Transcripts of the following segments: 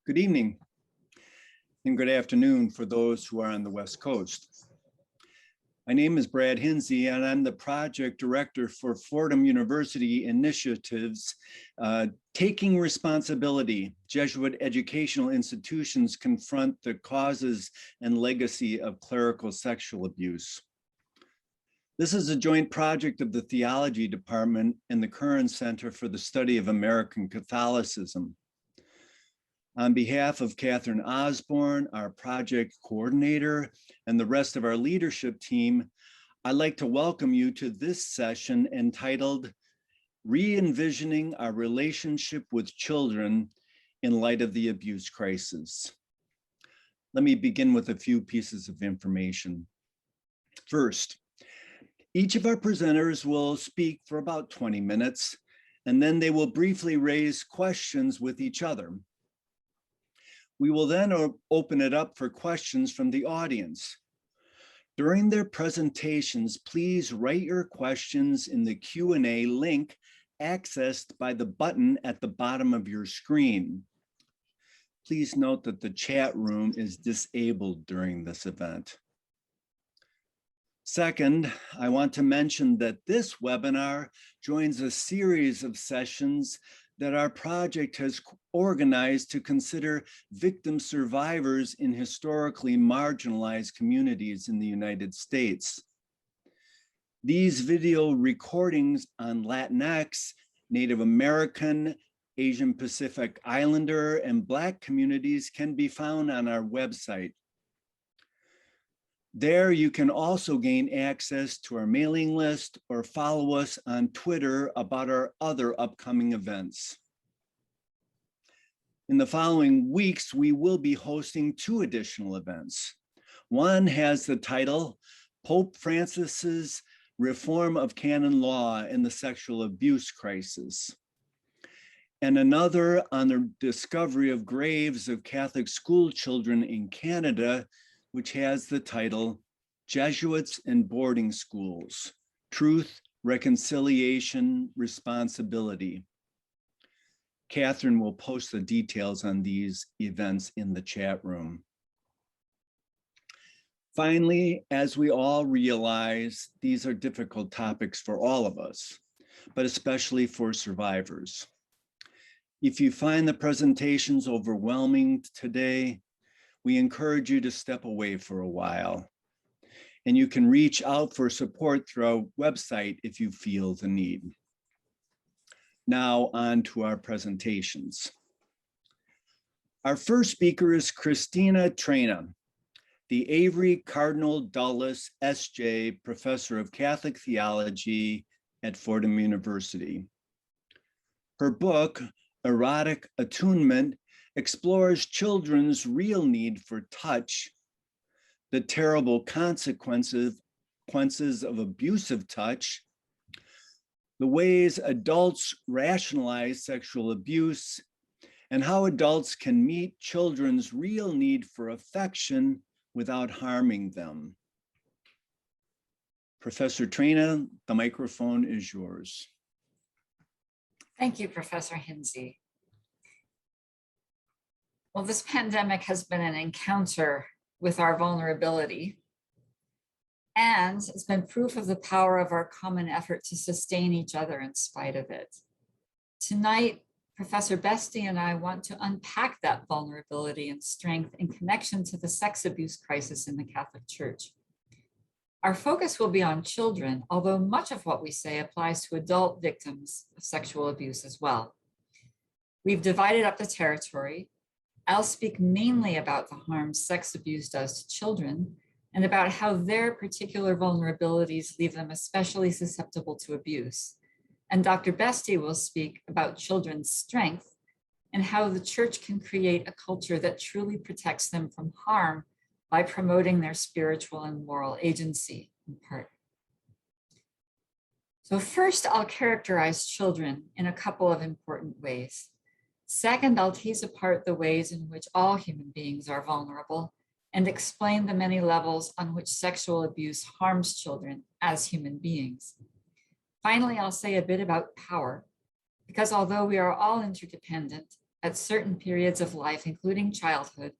Good evening and good afternoon for those who are on the West Coast. My name is Brad Hinsey and I'm the project director for Fordham University Initiatives, Taking Responsibility. Jesuit educational institutions confront the causes and legacy of clerical sexual abuse. This is a joint project of the Theology Department and the Curran Center for the Study of American Catholicism. On behalf of Catherine Osborne, our project coordinator, and the rest of our leadership team, I'd like to welcome you to this session entitled Reenvisioning Our Relationship with Children in Light of the Abuse Crisis. Let me begin with a few pieces of information. First, each of our presenters will speak for about 20 minutes, and then they will briefly raise questions with each other. We will then open it up for questions from the audience. During their presentations, please write your questions in the Q&A link accessed by the button at the bottom of your screen. Please note that the chat room is disabled during this event. Second, I want to mention that this webinar joins a series of sessions that our project has organized to consider victim survivors in historically marginalized communities in the United States. These video recordings on Latinx, Native American, Asian Pacific Islander, and Black communities can be found on our website. There you can also gain access to our mailing list or follow us on Twitter about our other upcoming events. In the following weeks, we will be hosting 2 additional events. One has the title, Pope Francis's Reform of Canon Law in the Sexual Abuse Crisis, and another on the discovery of graves of Catholic school children in Canada, which has the title, Jesuits in Boarding Schools, Truth, Reconciliation, Responsibility. Catherine will post the details on these events in the chat room. Finally, as we all realize, these are difficult topics for all of us, but especially for survivors. If you find the presentations overwhelming today, we encourage you to step away for a while. And you can reach out for support through our website if you feel the need. Now on to our presentations. Our first speaker is Cristina Traina, the Avery Cardinal Dulles S.J. Professor of Catholic Theology at Fordham University. Her book, Erotic Attunement, explores children's real need for touch, the terrible consequences of abusive touch, the ways adults rationalize sexual abuse, and how adults can meet children's real need for affection without harming them. Professor Traina, the microphone is yours. Thank you, Professor Hinsey. Well, this pandemic has been an encounter with our vulnerability, and it's been proof of the power of our common effort to sustain each other in spite of it. Tonight, Professor Bestie and I want to unpack that vulnerability and strength in connection to the sex abuse crisis in the Catholic Church. Our focus will be on children, although much of what we say applies to adult victims of sexual abuse as well. We've divided up the territory. I'll speak mainly about the harm sex abuse does to children and about how their particular vulnerabilities leave them especially susceptible to abuse. And Dr. Bestie will speak about children's strength and how the church can create a culture that truly protects them from harm by promoting their spiritual and moral agency in part. So first, I'll characterize children in a couple of important ways. Second, I'll tease apart the ways in which all human beings are vulnerable and explain the many levels on which sexual abuse harms children as human beings. Finally, I'll say a bit about power, because although we are all interdependent, at certain periods of life, including childhood,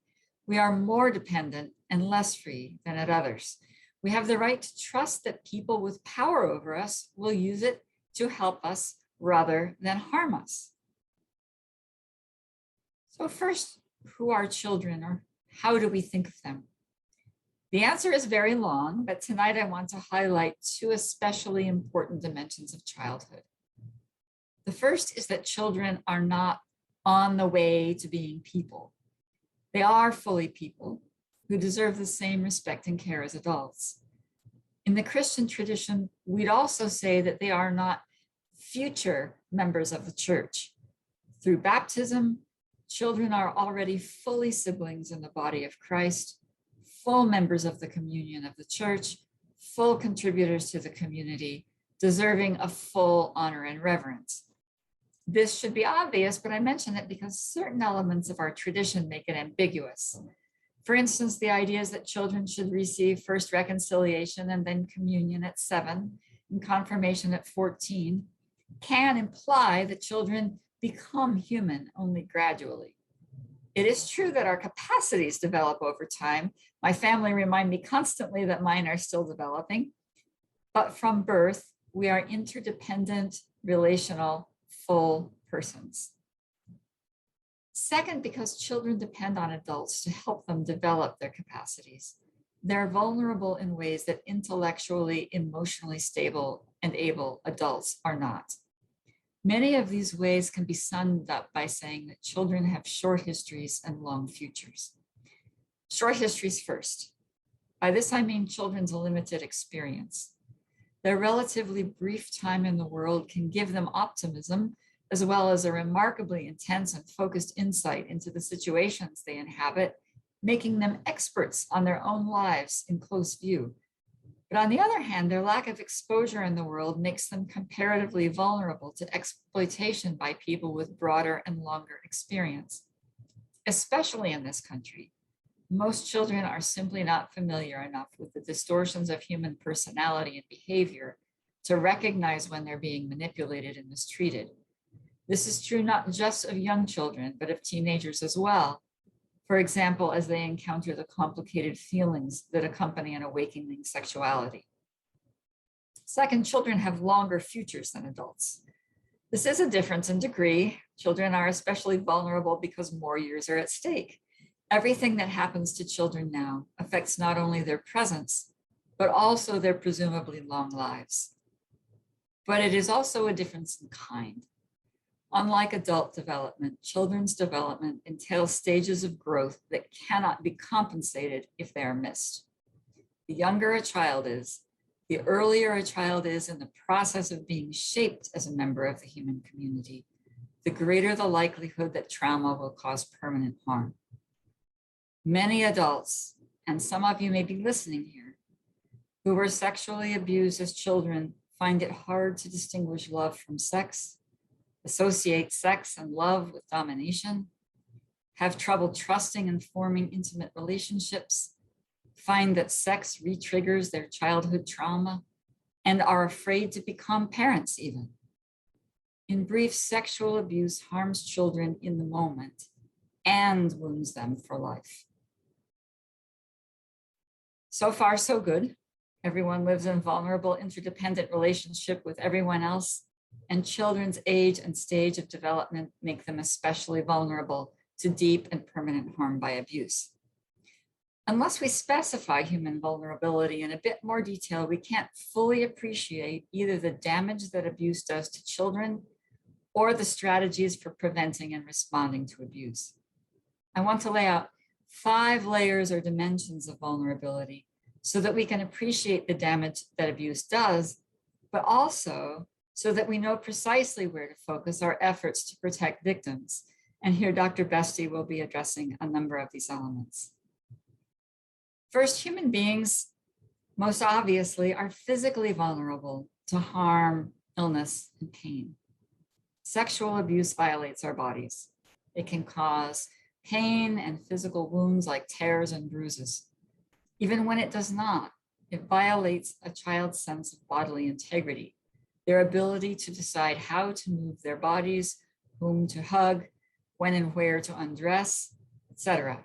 we are more dependent and less free than at others. We have the right to trust that people with power over us will use it to help us rather than harm us. So first, who are children, or how do we think of them? The answer is very long, but tonight I want to highlight two especially important dimensions of childhood. The first is that children are not on the way to being people. They are fully people who deserve the same respect and care as adults. In the Christian tradition, we'd also say that they are not future members of the church. Through baptism, children are already fully siblings in the body of Christ, full members of the communion of the church, full contributors to the community, deserving of full honor and reverence. This should be obvious, but I mention it because certain elements of our tradition make it ambiguous. For instance, the idea is that children should receive first reconciliation and then communion at 7 and confirmation at 14 can imply that children become human only gradually. It is true that our capacities develop over time. My family remind me constantly that mine are still developing, but from birth, we are interdependent, relational, full persons. Second, because children depend on adults to help them develop their capacities. They're vulnerable in ways that intellectually, emotionally stable and able adults are not. Many of these ways can be summed up by saying that children have short histories and long futures. Short histories first. By this, I mean children's limited experience. Their relatively brief time in the world can give them optimism, as well as a remarkably intense and focused insight into the situations they inhabit, making them experts on their own lives in close view. But on the other hand, their lack of exposure in the world makes them comparatively vulnerable to exploitation by people with broader and longer experience. Especially in this country, most children are simply not familiar enough with the distortions of human personality and behavior to recognize when they're being manipulated and mistreated. This is true not just of young children, but of teenagers as well. For example, as they encounter the complicated feelings that accompany an awakening sexuality. Second, children have longer futures than adults. This is a difference in degree. Children are especially vulnerable because more years are at stake. Everything that happens to children now affects not only their presence, but also their presumably long lives. But it is also a difference in kind. Unlike adult development, children's development entails stages of growth that cannot be compensated if they are missed. The younger a child is, the earlier a child is in the process of being shaped as a member of the human community, the greater the likelihood that trauma will cause permanent harm. Many adults, and some of you may be listening here, who were sexually abused as children find it hard to distinguish love from sex, associate sex and love with domination, have trouble trusting and forming intimate relationships, find that sex re-triggers their childhood trauma, and are afraid to become parents even. In brief, sexual abuse harms children in the moment and wounds them for life. So far, so good. Everyone lives in vulnerable, interdependent relationship with everyone else, and children's age and stage of development make them especially vulnerable to deep and permanent harm by abuse. Unless we specify human vulnerability in a bit more detail, we can't fully appreciate either the damage that abuse does to children or the strategies for preventing and responding to abuse. I want to lay out 5 layers or dimensions of vulnerability so that we can appreciate the damage that abuse does, but also so that we know precisely where to focus our efforts to protect victims. And here Dr. Bestie will be addressing a number of these elements. First, human beings, most obviously, are physically vulnerable to harm, illness, and pain. Sexual abuse violates our bodies. It can cause pain and physical wounds like tears and bruises. Even when it does not, it violates a child's sense of bodily integrity, their ability to decide how to move their bodies, whom to hug, when and where to undress, etc.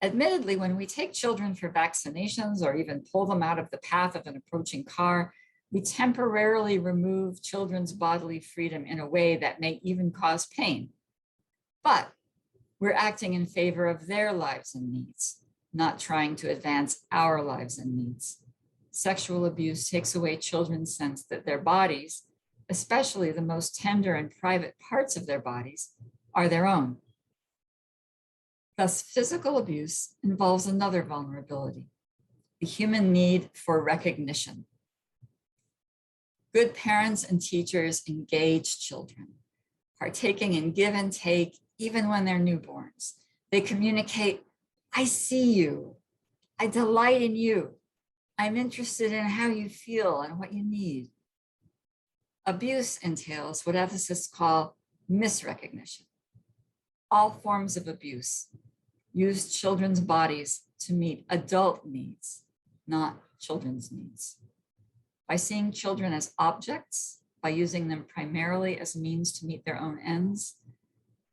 Admittedly, when we take children for vaccinations or even pull them out of the path of an approaching car, we temporarily remove children's bodily freedom in a way that may even cause pain. But we're acting in favor of their lives and needs, not trying to advance our lives and needs. Sexual abuse takes away children's sense that their bodies, especially the most tender and private parts of their bodies, are their own. Thus, physical abuse involves another vulnerability, the human need for recognition. Good parents and teachers engage children, partaking in give and take even when they're newborns. They communicate, I see you, I delight in you, I'm interested in how you feel and what you need. Abuse entails what ethicists call misrecognition. All forms of abuse use children's bodies to meet adult needs, not children's needs. By seeing children as objects, by using them primarily as means to meet their own ends,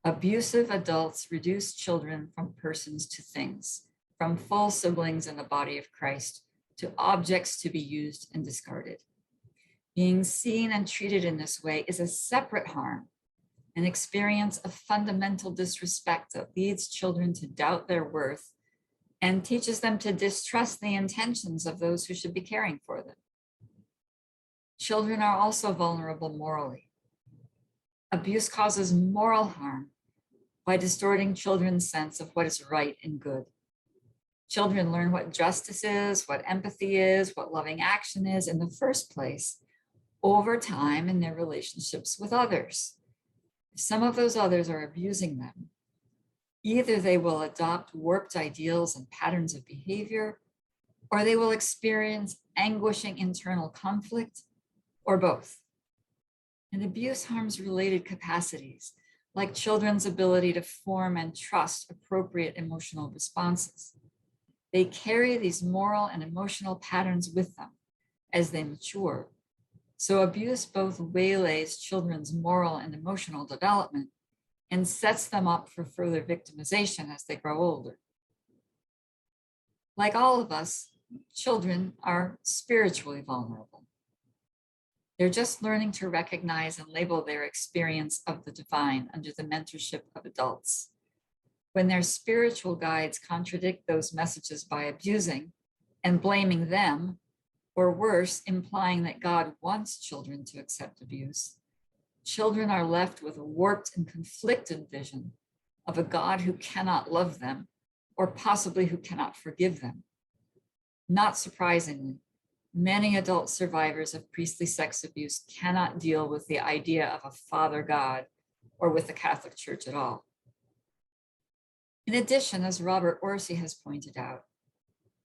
abusive adults reduce children from persons to things, from full siblings in the body of Christ to objects to be used and discarded. Being seen and treated in this way is a separate harm, an experience of fundamental disrespect that leads children to doubt their worth and teaches them to distrust the intentions of those who should be caring for them. Children are also vulnerable morally. Abuse causes moral harm by distorting children's sense of what is right and good. Children learn what justice is, what empathy is, what loving action is in the first place over time in their relationships with others. If some of those others are abusing them, either they will adopt warped ideals and patterns of behavior, or they will experience anguishing internal conflict, or both. And abuse harms related capacities, like children's ability to form and trust appropriate emotional responses. They carry these moral and emotional patterns with them as they mature. So abuse both waylays children's moral and emotional development and sets them up for further victimization as they grow older. Like all of us, children are spiritually vulnerable. They're just learning to recognize and label their experience of the divine under the mentorship of adults. When their spiritual guides contradict those messages by abusing and blaming them, or worse, implying that God wants children to accept abuse, children are left with a warped and conflicted vision of a God who cannot love them, or possibly who cannot forgive them. Not surprisingly, many adult survivors of priestly sex abuse cannot deal with the idea of a Father God or with the Catholic Church at all. In addition, as Robert Orsi has pointed out,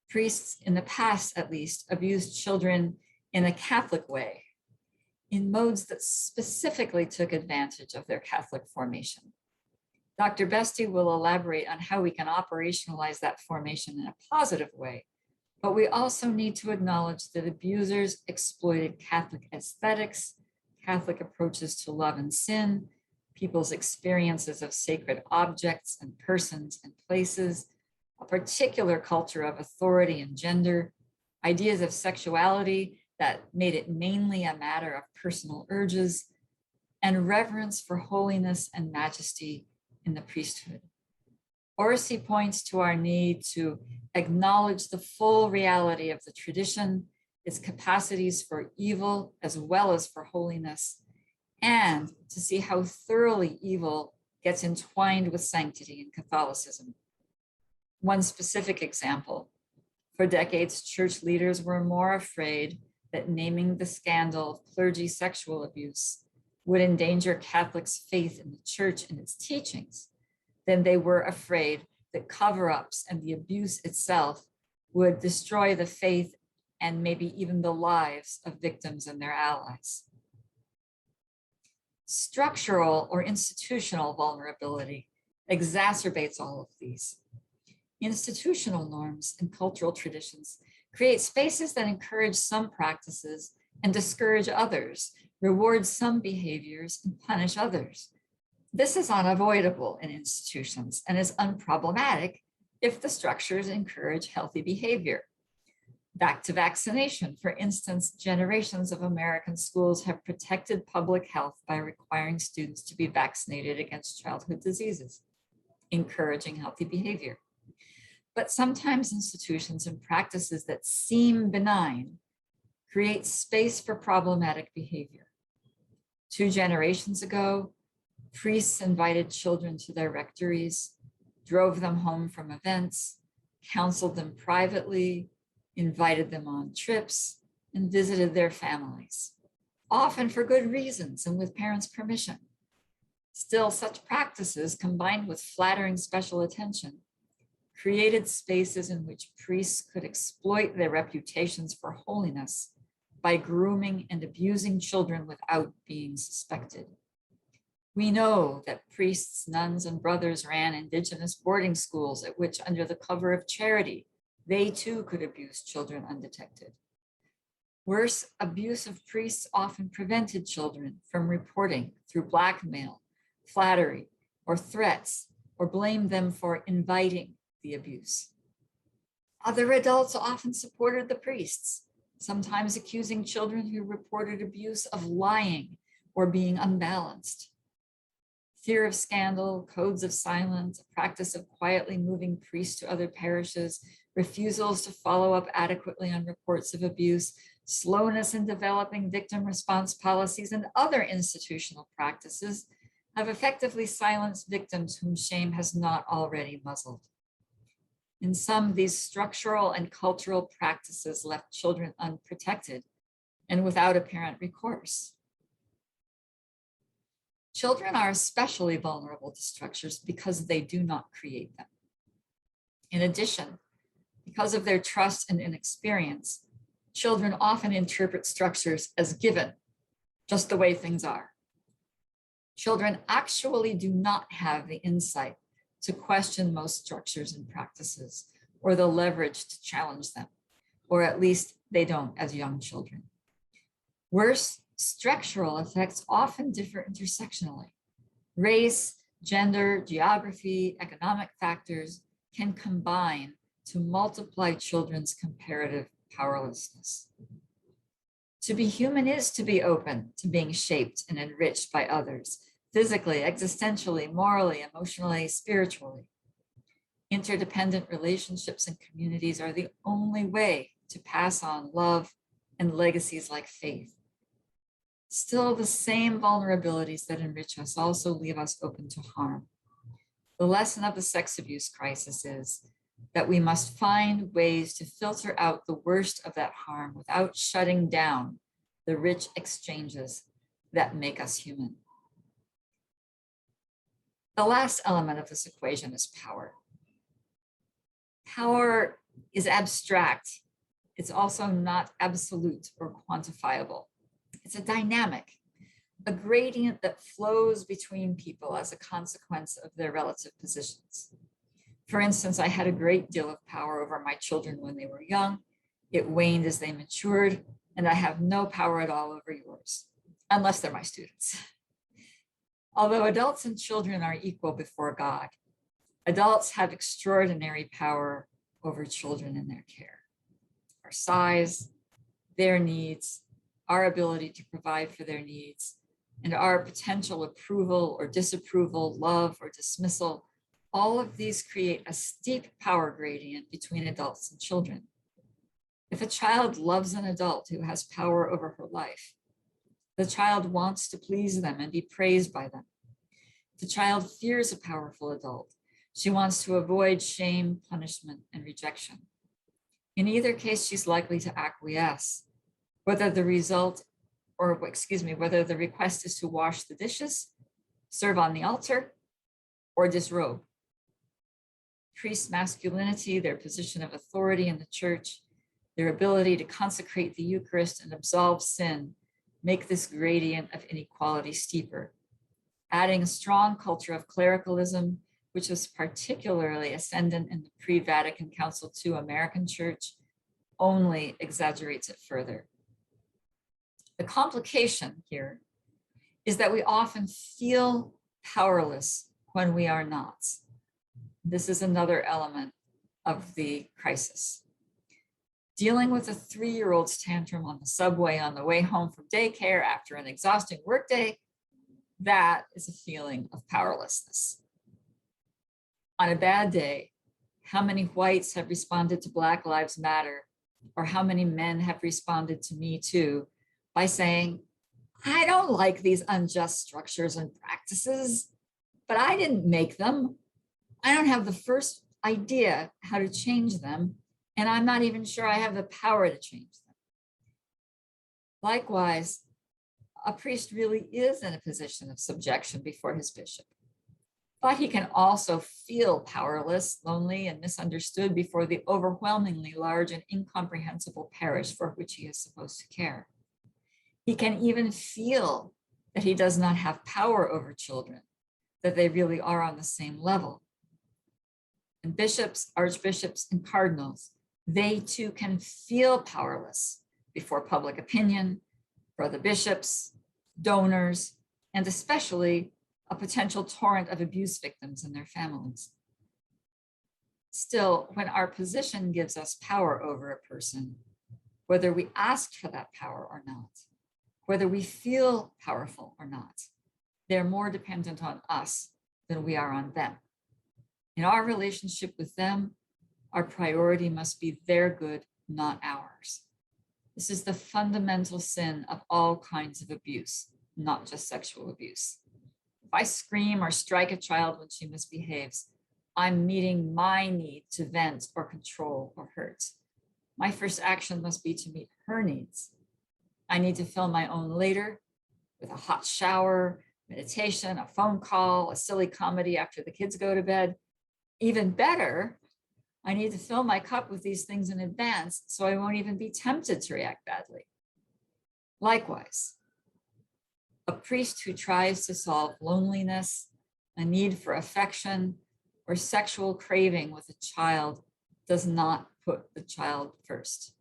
priests in the past, at least, abused children in a Catholic way, in modes that specifically took advantage of their Catholic formation. Dr. Bestie will elaborate on how we can operationalize that formation in a positive way, but we also need to acknowledge that abusers exploited Catholic aesthetics, Catholic approaches to love and sin, people's experiences of sacred objects and persons and places, a particular culture of authority and gender, ideas of sexuality that made it mainly a matter of personal urges, and reverence for holiness and majesty in the priesthood. Orsi points to our need to acknowledge the full reality of the tradition, its capacities for evil as well as for holiness, and to see how thoroughly evil gets entwined with sanctity in Catholicism. One specific example, for decades, church leaders were more afraid that naming the scandal of clergy sexual abuse would endanger Catholics' faith in the church and its teachings than they were afraid that cover-ups and the abuse itself would destroy the faith and maybe even the lives of victims and their allies. Structural or institutional vulnerability exacerbates all of these. Institutional norms and cultural traditions create spaces that encourage some practices and discourage others, reward some behaviors and punish others. This is unavoidable in institutions and is unproblematic if the structures encourage healthy behavior. Back to vaccination, for instance, generations of American schools have protected public health by requiring students to be vaccinated against childhood diseases, encouraging healthy behavior. But sometimes institutions and practices that seem benign create space for problematic behavior. 2 generations ago, priests invited children to their rectories, drove them home from events, counseled them privately, invited them on trips, and visited their families, often for good reasons and with parents' permission. Still, such practices, combined with flattering special attention, created spaces in which priests could exploit their reputations for holiness by grooming and abusing children without being suspected. We know that priests, nuns, and brothers ran indigenous boarding schools at which, under the cover of charity, they too could abuse children undetected. Worse, abuse of priests often prevented children from reporting through blackmail, flattery, or threats, or blamed them for inviting the abuse. Other adults often supported the priests, sometimes accusing children who reported abuse of lying or being unbalanced. Fear of scandal, codes of silence, a practice of quietly moving priests to other parishes, refusals to follow up adequately on reports of abuse, slowness in developing victim response policies, and other institutional practices have effectively silenced victims whom shame has not already muzzled. In some, these structural and cultural practices left children unprotected and without apparent recourse. Children are especially vulnerable to structures because they do not create them. In addition, because of their trust and inexperience, children often interpret structures as given, just the way things are. Children actually do not have the insight to question most structures and practices, or the leverage to challenge them, or at least they don't as young children. Worse, structural effects often differ intersectionally. Race, gender, geography, economic factors can combine to multiply children's comparative powerlessness. To be human is to be open to being shaped and enriched by others, physically, existentially, morally, emotionally, spiritually. Interdependent relationships and communities are the only way to pass on love and legacies like faith. Still, the same vulnerabilities that enrich us also leave us open to harm. The lesson of the sex abuse crisis is that we must find ways to filter out the worst of that harm without shutting down the rich exchanges that make us human. The last element of this equation is power. Power is abstract. It's also not absolute or quantifiable. It's a dynamic, a gradient that flows between people as a consequence of their relative positions. For instance, I had a great deal of power over my children when they were young. It waned as they matured, and I have no power at all over yours, unless they're my students. Although adults and children are equal before God, adults have extraordinary power over children in their care. Our size, their needs, our ability to provide for their needs, and our potential approval or disapproval, love or dismissal, all of these create a steep power gradient between adults and children. If a child loves an adult who has power over her life, the child wants to please them and be praised by them. If the child fears a powerful adult, she wants to avoid shame, punishment, and rejection. In either case, she's likely to acquiesce, whether the request is to wash the dishes, serve on the altar, or disrobe. Priest masculinity, their position of authority in the church, their ability to consecrate the Eucharist and absolve sin make this gradient of inequality steeper. Adding a strong culture of clericalism, which was particularly ascendant in the pre-Vatican Council II American Church, only exaggerates it further. The complication here is that we often feel powerless when we are not. This is another element of the crisis. Dealing with a 3-year-old's tantrum on the subway on the way home from daycare after an exhausting workday, that is a feeling of powerlessness. On a bad day, how many whites have responded to Black Lives Matter, or how many men have responded to Me Too by saying, I don't like these unjust structures and practices, but I didn't make them. I don't have the first idea how to change them, and I'm not even sure I have the power to change them. Likewise, a priest really is in a position of subjection before his bishop, but he can also feel powerless, lonely, and misunderstood before the overwhelmingly large and incomprehensible parish for which he is supposed to care. He can even feel that he does not have power over children, that they really are on the same level. And bishops, archbishops, and cardinals, they too can feel powerless before public opinion, for the bishops, donors, and especially a potential torrent of abuse victims and their families. Still, when our position gives us power over a person, whether we asked for that power or not, whether we feel powerful or not, they're more dependent on us than we are on them. In our relationship with them, our priority must be their good, not ours. This is the fundamental sin of all kinds of abuse, not just sexual abuse. If I scream or strike a child when she misbehaves, I'm meeting my need to vent or control or hurt. My first action must be to meet her needs. I need to fill my own later with a hot shower, meditation, a phone call, a silly comedy after the kids go to bed. Even better, I need to fill my cup with these things in advance so I won't even be tempted to react badly. Likewise, a priest who tries to solve loneliness, a need for affection, or sexual craving with a child does not put the child first.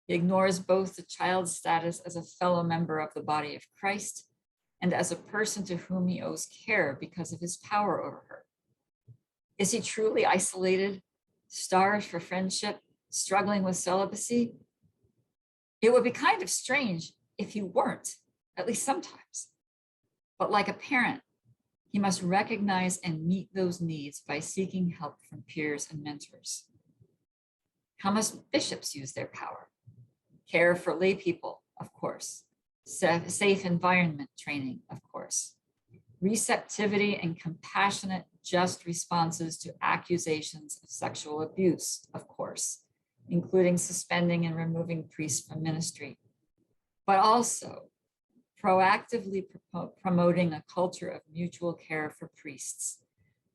He ignores both the child's status as a fellow member of the body of Christ and as a person to whom he owes care because of his power over her. Is he truly isolated, starved for friendship, struggling with celibacy? It would be kind of strange if he weren't, at least sometimes. But like a parent, he must recognize and meet those needs by seeking help from peers and mentors. How must bishops use their power? Care for lay people, of course. Safe environment training, of course. Receptivity and compassionate, just responses to accusations of sexual abuse, of course, including suspending and removing priests from ministry, but also proactively promoting a culture of mutual care for priests.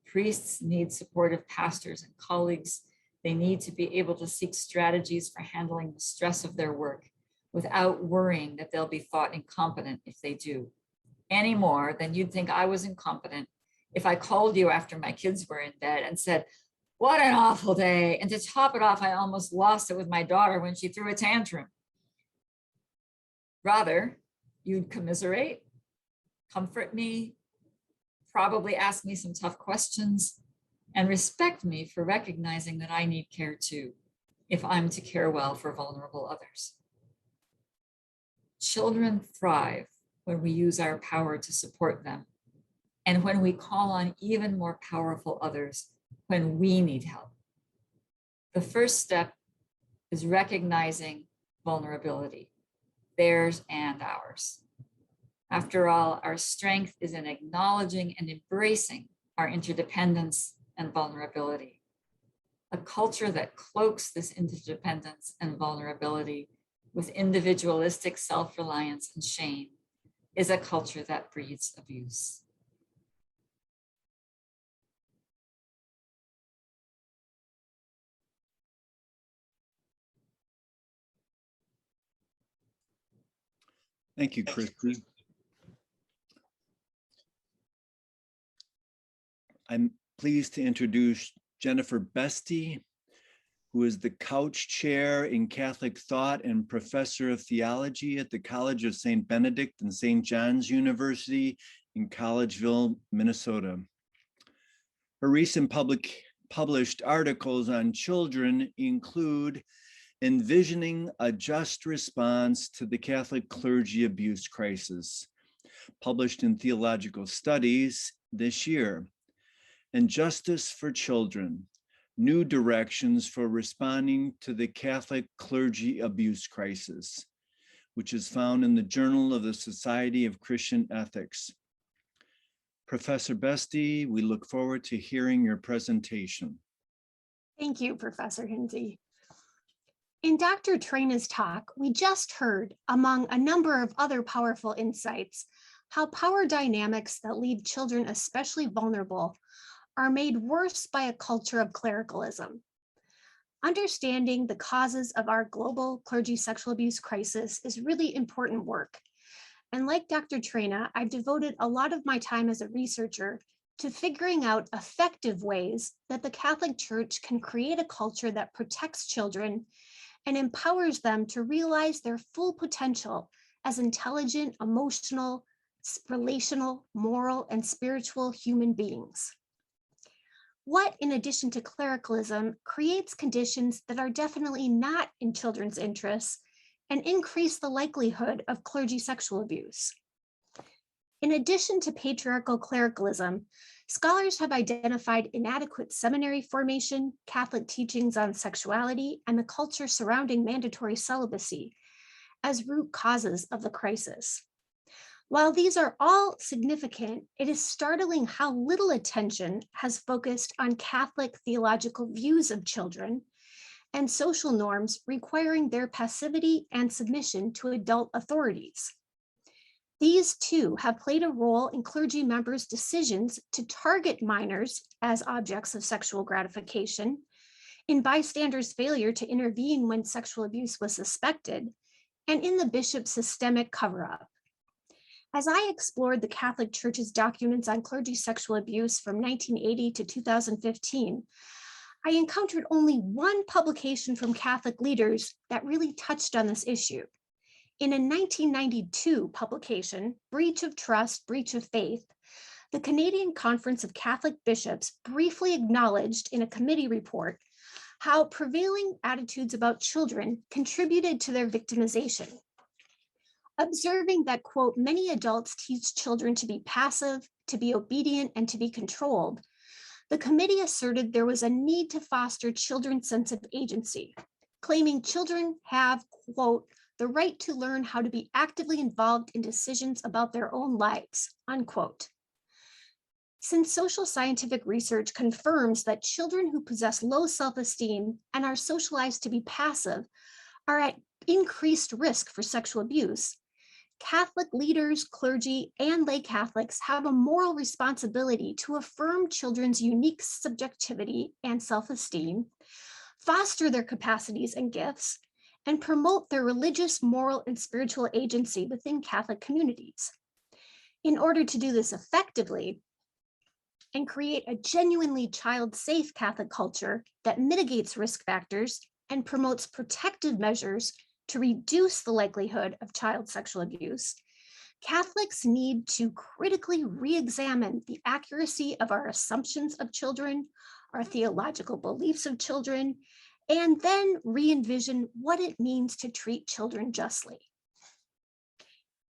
Priests need supportive pastors and colleagues. They need to be able to seek strategies for handling the stress of their work without worrying that they'll be thought incompetent if they do, any more than you'd think I was incompetent if I called you after my kids were in bed and said, what an awful day. And to top it off, I almost lost it with my daughter when she threw a tantrum. Rather, you'd commiserate, comfort me, probably ask me some tough questions, and respect me for recognizing that I need care too, if I'm to care well for vulnerable others. Children thrive when we use our power to support them, and when we call on even more powerful others when we need help. The first step is recognizing vulnerability, theirs and ours. After all, our strength is in acknowledging and embracing our interdependence and vulnerability. A culture that cloaks this interdependence and vulnerability with individualistic self-reliance and shame is a culture that breeds abuse. Thank you, Christy. I'm pleased to introduce Jennifer Bestie, who is the Couch Chair in Catholic Thought and Professor of Theology at the College of St. Benedict and St. John's University in Collegeville, Minnesota. Her recent published articles on children include Envisioning a Just Response to the Catholic Clergy Abuse Crisis, published in Theological Studies this year, and Justice for Children, New Directions for Responding to the Catholic Clergy Abuse Crisis, which is found in the Journal of the Society of Christian Ethics. Professor Bestie, we look forward to hearing your presentation. Thank you, Professor Hinsey. In Dr. Traina's talk, we just heard, among a number of other powerful insights, how power dynamics that leave children especially vulnerable are made worse by a culture of clericalism. Understanding the causes of our global clergy sexual abuse crisis is really important work. And like Dr. Traina, I've devoted a lot of my time as a researcher to figuring out effective ways that the Catholic Church can create a culture that protects children and empowers them to realize their full potential as intelligent, emotional, relational, moral, and spiritual human beings. What, in addition to clericalism, creates conditions that are definitely not in children's interests and increase the likelihood of clergy sexual abuse? In addition to patriarchal clericalism, scholars have identified inadequate seminary formation, Catholic teachings on sexuality, and the culture surrounding mandatory celibacy as root causes of the crisis. While these are all significant, it is startling how little attention has focused on Catholic theological views of children and social norms requiring their passivity and submission to adult authorities. These too have played a role in clergy members' decisions to target minors as objects of sexual gratification, in bystanders' failure to intervene when sexual abuse was suspected, and in the bishop's systemic cover-up. As I explored the Catholic Church's documents on clergy sexual abuse from 1980 to 2015, I encountered only one publication from Catholic leaders that really touched on this issue. In a 1992 publication, Breach of Trust, Breach of Faith, the Canadian Conference of Catholic Bishops briefly acknowledged in a committee report how prevailing attitudes about children contributed to their victimization. Observing that, quote, many adults teach children to be passive, to be obedient, and to be controlled, the committee asserted there was a need to foster children's sense of agency, claiming children have, quote, the right to learn how to be actively involved in decisions about their own lives, unquote. Since social scientific research confirms that children who possess low self-esteem and are socialized to be passive are at increased risk for sexual abuse, Catholic leaders, clergy, and lay Catholics have a moral responsibility to affirm children's unique subjectivity and self-esteem, foster their capacities and gifts, and promote their religious, moral, and spiritual agency within Catholic communities. In order to do this effectively and create a genuinely child-safe Catholic culture that mitigates risk factors and promotes protective measures to reduce the likelihood of child sexual abuse, Catholics need to critically re-examine the accuracy of our assumptions of children, our theological beliefs of children, and then re-envision what it means to treat children justly.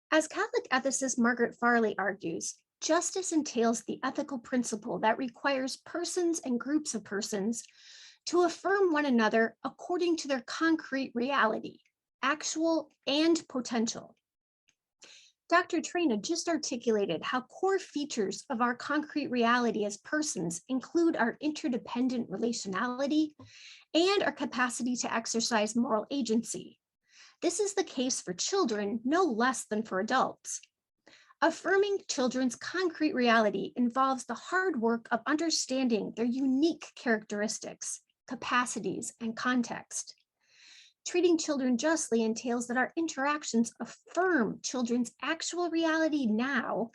As Catholic ethicist Margaret Farley argues, justice entails the ethical principle that requires persons and groups of persons to affirm one another according to their concrete reality, actual and potential. Dr. Traina just articulated how core features of our concrete reality as persons include our interdependent relationality and our capacity to exercise moral agency. This is the case for children no less than for adults. Affirming children's concrete reality involves the hard work of understanding their unique characteristics, capacities, and context. Treating children justly entails that our interactions affirm children's actual reality now,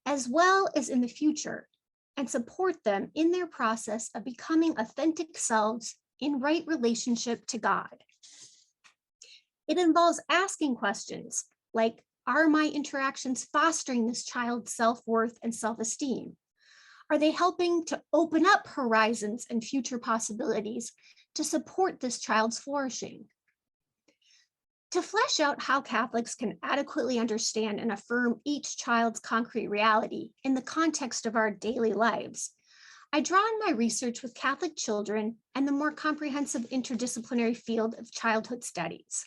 as well as in the future, and support them in their process of becoming authentic selves in right relationship to God. It involves asking questions like, Are my interactions fostering this child's self-worth and self-esteem? Are they helping to open up horizons and future possibilities to support this child's flourishing? To flesh out how Catholics can adequately understand and affirm each child's concrete reality in the context of our daily lives, I draw on my research with Catholic children and the more comprehensive interdisciplinary field of childhood studies.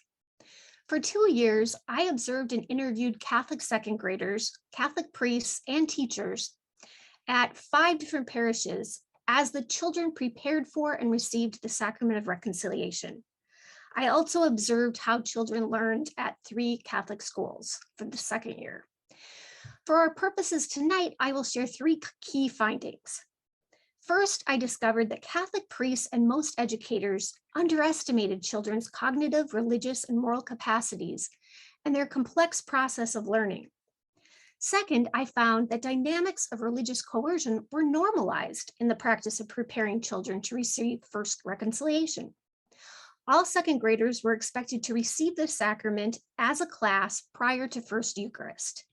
For 2 years, I observed and interviewed Catholic second graders, Catholic priests, and teachers at 5 different parishes as the children prepared for and received the sacrament of reconciliation. I also observed how children learned at 3 Catholic schools for the second year. For our purposes tonight, I will share 3 key findings. First, I discovered that Catholic priests and most educators underestimated children's cognitive, religious, and moral capacities and their complex process of learning. Second, I found that dynamics of religious coercion were normalized in the practice of preparing children to receive first reconciliation. All second graders were expected to receive the sacrament as a class prior to First Eucharist.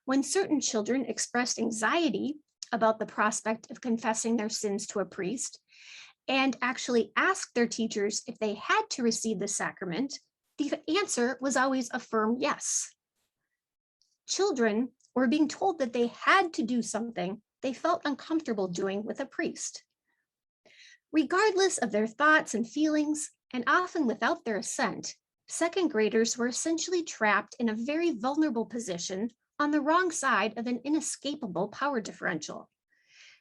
When certain children expressed anxiety about the prospect of confessing their sins to a priest and actually asked their teachers if they had to receive the sacrament, the answer was always a firm yes. Children were being told that they had to do something they felt uncomfortable doing with a priest. Regardless of their thoughts and feelings, and often without their assent, second graders were essentially trapped in a very vulnerable position on the wrong side of an inescapable power differential.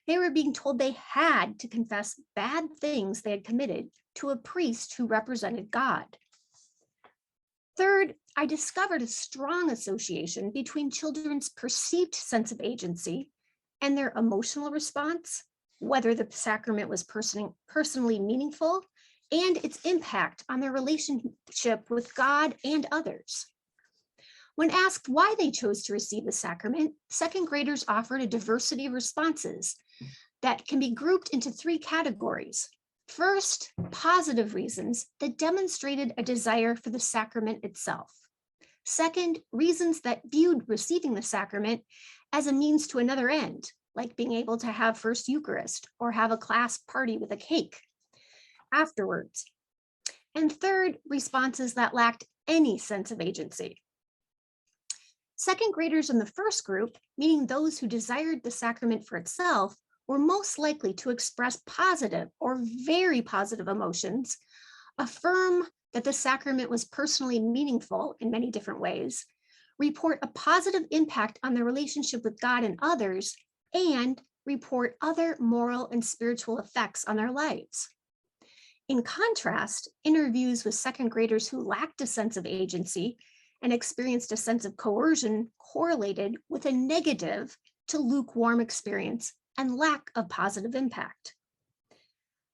They were being told they had to confess bad things they had committed to a priest who represented God. Third, I discovered a strong association between children's perceived sense of agency and their emotional response, whether the sacrament was personally meaningful, and its impact on their relationship with God and others. When asked why they chose to receive the sacrament, second graders offered a diversity of responses that can be grouped into 3 categories. First, positive reasons that demonstrated a desire for the sacrament itself. Second, reasons that viewed receiving the sacrament as a means to another end, like being able to have First Eucharist or have a class party with a cake afterwards. And third, responses that lacked any sense of agency. Second graders in the first group, meaning those who desired the sacrament for itself, were most likely to express positive or very positive emotions, affirm that the sacrament was personally meaningful in many different ways, report a positive impact on their relationship with God and others, and report other moral and spiritual effects on their lives. In contrast, interviews with second graders who lacked a sense of agency and experienced a sense of coercion correlated with a negative to lukewarm experience and lack of positive impact.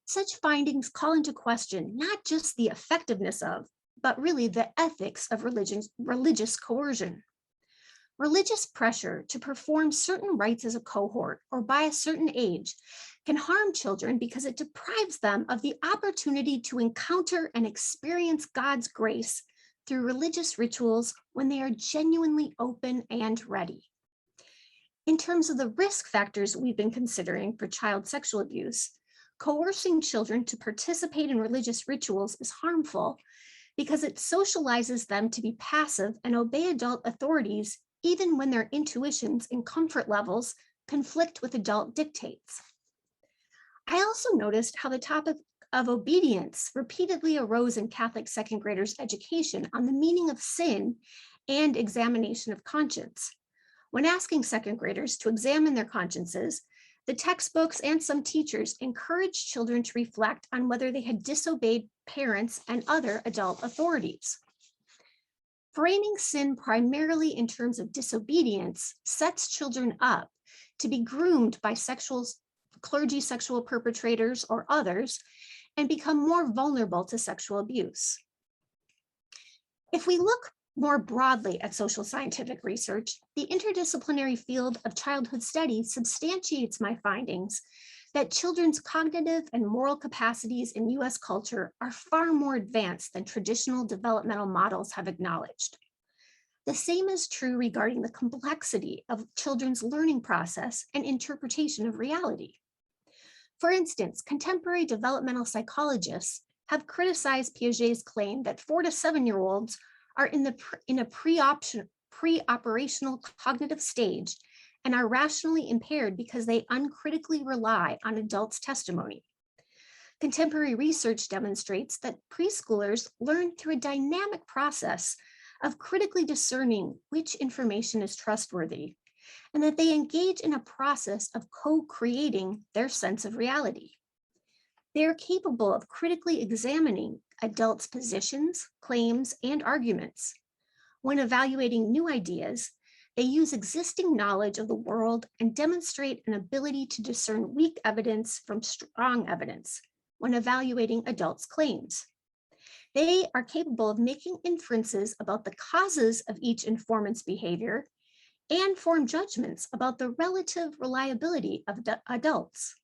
Such findings call into question not just the effectiveness of, but really the ethics of religious coercion. Religious pressure to perform certain rites as a cohort or by a certain age can harm children because it deprives them of the opportunity to encounter and experience God's grace through religious rituals when they are genuinely open and ready. In terms of the risk factors we've been considering for child sexual abuse, coercing children to participate in religious rituals is harmful because it socializes them to be passive and obey adult authorities even when their intuitions and comfort levels conflict with adult dictates. I also noticed how the topic of obedience repeatedly arose in Catholic second graders' education on the meaning of sin and examination of conscience. When asking second graders to examine their consciences, the textbooks and some teachers encouraged children to reflect on whether they had disobeyed parents and other adult authorities. Framing sin primarily in terms of disobedience sets children up to be groomed by clergy sexual perpetrators or others and become more vulnerable to sexual abuse. If we look more broadly at social scientific research, the interdisciplinary field of childhood studies substantiates my findings that children's cognitive and moral capacities in US culture are far more advanced than traditional developmental models have acknowledged. The same is true regarding the complexity of children's learning process and interpretation of reality. For instance, contemporary developmental psychologists have criticized Piaget's claim that 4 to 7-year-olds are in a pre-operational cognitive stage and are rationally impaired because they uncritically rely on adults' testimony. Contemporary research demonstrates that preschoolers learn through a dynamic process of critically discerning which information is trustworthy, and that they engage in a process of co-creating their sense of reality. They are capable of critically examining adults' positions, claims, and arguments. When evaluating new ideas, they use existing knowledge of the world and demonstrate an ability to discern weak evidence from strong evidence when evaluating adults' claims. They are capable of making inferences about the causes of each informant's behavior and form judgments about the relative reliability of adults.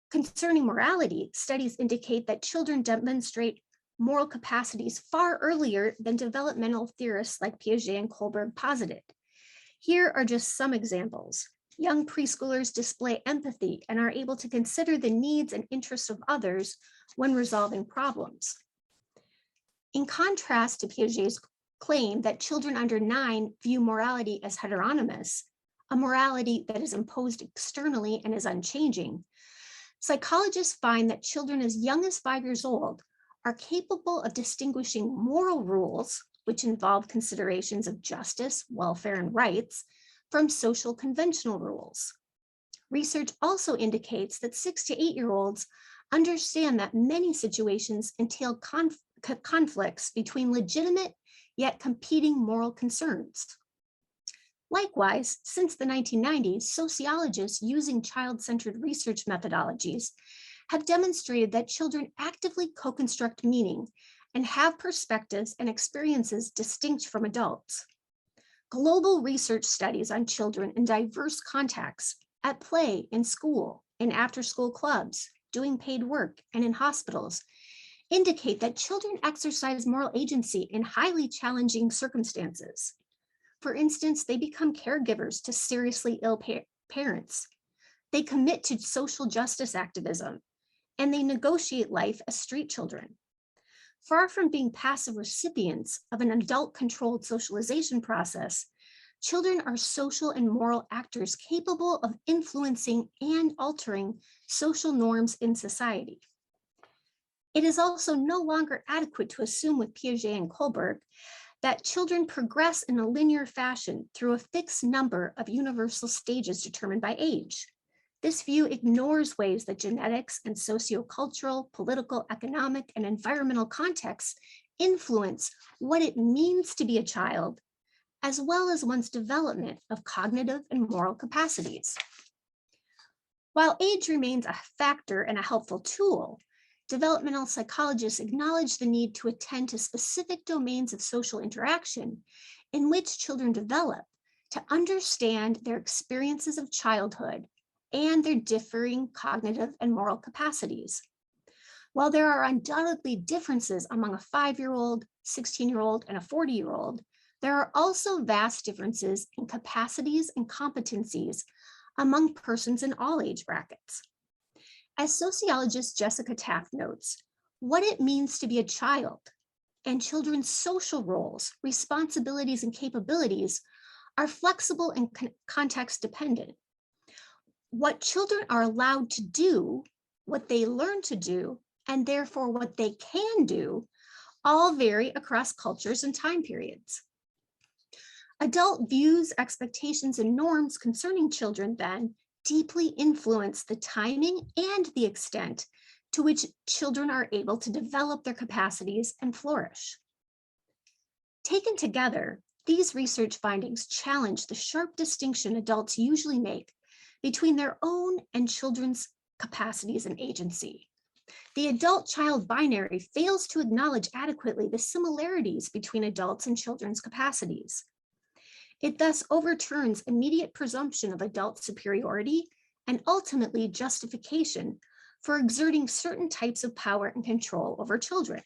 Concerning morality, studies indicate that children demonstrate moral capacities far earlier than developmental theorists like Piaget and Kohlberg posited. Here are just some examples. Young preschoolers display empathy and are able to consider the needs and interests of others when resolving problems. In contrast to Piaget's claim that children under 9 view morality as heteronymous, a morality that is imposed externally and is unchanging, psychologists find that children as young as 5 years old are capable of distinguishing moral rules, which involve considerations of justice, welfare, and rights, from social conventional rules. Research also indicates that 6 to 8-year-olds understand that many situations entail conflicts between legitimate yet competing moral concerns. Likewise, since the 1990s, sociologists using child-centered research methodologies have demonstrated that children actively co-construct meaning and have perspectives and experiences distinct from adults. Global research studies on children in diverse contexts, at play, in school, in after-school clubs, doing paid work, and in hospitals, indicate that children exercise moral agency in highly challenging circumstances. For instance, they become caregivers to seriously ill parents. They commit to social justice activism, and they negotiate life as street children. Far from being passive recipients of an adult-controlled socialization process, children are social and moral actors capable of influencing and altering social norms in society. It is also no longer adequate to assume with Piaget and Kohlberg that children progress in a linear fashion through a fixed number of universal stages determined by age. This view ignores ways that genetics and sociocultural, political, economic, and environmental contexts influence what it means to be a child, as well as one's development of cognitive and moral capacities. While age remains a factor and a helpful tool, developmental psychologists acknowledge the need to attend to specific domains of social interaction in which children develop to understand their experiences of childhood and their differing cognitive and moral capacities. While there are undoubtedly differences among a 5-year-old, 16-year-old, and a 40-year-old, there are also vast differences in capacities and competencies among persons in all age brackets. As sociologist Jessica Taft notes, what it means to be a child and children's social roles, responsibilities, and capabilities are flexible and context dependent. What children are allowed to do, what they learn to do, and therefore what they can do, all vary across cultures and time periods. Adult views, expectations, and norms concerning children then deeply influence the timing and the extent to which children are able to develop their capacities and flourish. Taken together, these research findings challenge the sharp distinction adults usually make between their own and children's capacities and agency. The adult-child binary fails to acknowledge adequately the similarities between adults and children's capacities. It thus overturns immediate presumption of adult superiority and ultimately justification for exerting certain types of power and control over children.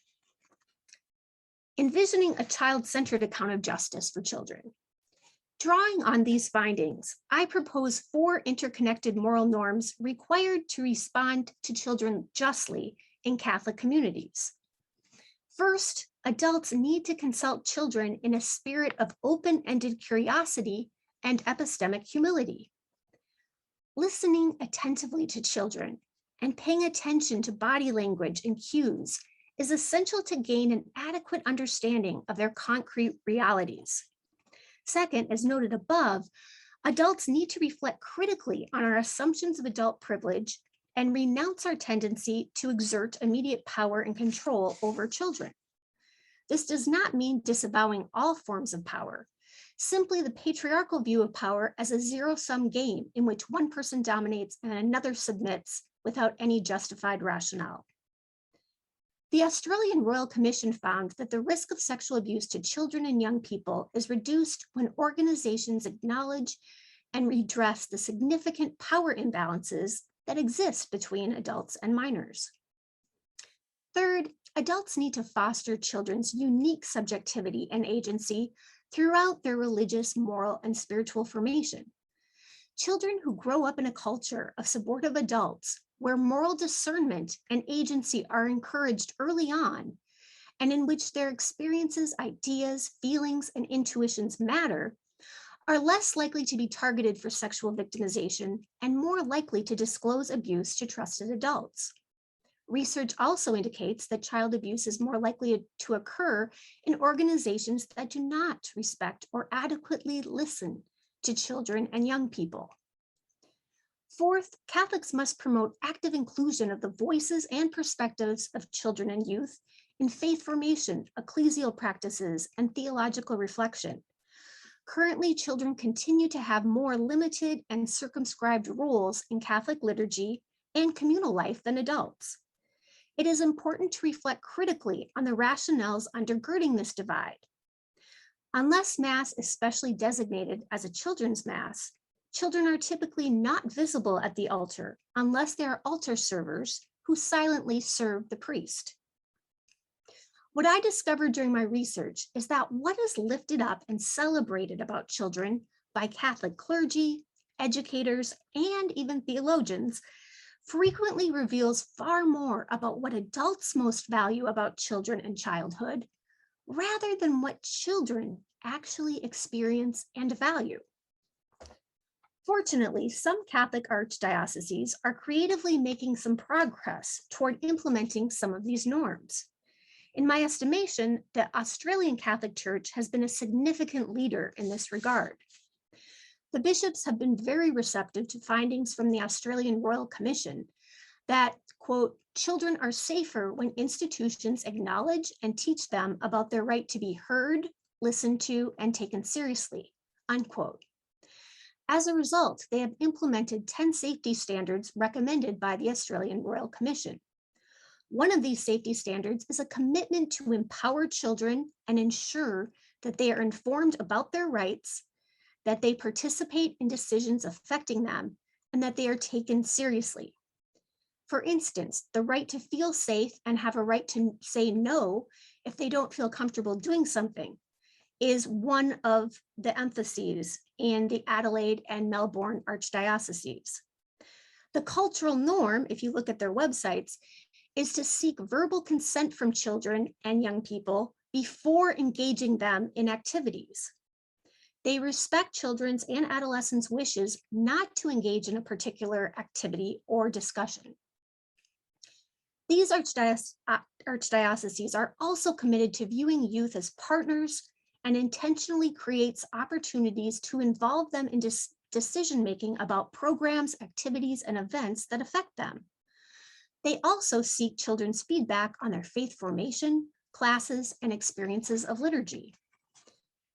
Envisioning a child-centered account of justice for children. Drawing on these findings, I propose 4 interconnected moral norms required to respond to children justly in Catholic communities. First, adults need to consult children in a spirit of open-ended curiosity and epistemic humility. Listening attentively to children and paying attention to body language and cues is essential to gain an adequate understanding of their concrete realities. Second, as noted above, adults need to reflect critically on our assumptions of adult privilege and renounce our tendency to exert immediate power and control over children. This does not mean disavowing all forms of power, simply the patriarchal view of power as a zero-sum game in which one person dominates and another submits without any justified rationale. The Australian Royal Commission found that the risk of sexual abuse to children and young people is reduced when organizations acknowledge and redress the significant power imbalances that exist between adults and minors. Third, adults need to foster children's unique subjectivity and agency throughout their religious, moral, and spiritual formation. Children who grow up in a culture of supportive adults where moral discernment and agency are encouraged early on, and in which their experiences, ideas, feelings, and intuitions matter, are less likely to be targeted for sexual victimization and more likely to disclose abuse to trusted adults. Research also indicates that child abuse is more likely to occur in organizations that do not respect or adequately listen to children and young people. Fourth, Catholics must promote active inclusion of the voices and perspectives of children and youth in faith formation, ecclesial practices, and theological reflection. Currently, children continue to have more limited and circumscribed roles in Catholic liturgy and communal life than adults. It is important to reflect critically on the rationales undergirding this divide. Unless Mass is specially designated as a children's Mass, children are typically not visible at the altar unless they are altar servers who silently serve the priest. What I discovered during my research is that what is lifted up and celebrated about children by Catholic clergy, educators, and even theologians frequently reveals far more about what adults most value about children and childhood, rather than what children actually experience and value. Fortunately, some Catholic archdioceses are creatively making some progress toward implementing some of these norms. In my estimation, the Australian Catholic Church has been a significant leader in this regard. The bishops have been very receptive to findings from the Australian Royal Commission that, quote, children are safer when institutions acknowledge and teach them about their right to be heard, listened to, and taken seriously, unquote. As a result, they have implemented 10 safety standards recommended by the Australian Royal Commission. One of these safety standards is a commitment to empower children and ensure that they are informed about their rights, that they participate in decisions affecting them, and that they are taken seriously. For instance, the right to feel safe and have a right to say no if they don't feel comfortable doing something is one of the emphases in the Adelaide and Melbourne archdioceses. The cultural norm, if you look at their websites, is to seek verbal consent from children and young people before engaging them in activities. They respect children's and adolescents' wishes not to engage in a particular activity or discussion. These archdioceses are also committed to viewing youth as partners and intentionally creates opportunities to involve them in decision-making about programs, activities, and events that affect them. They also seek children's feedback on their faith formation, classes, and experiences of liturgy.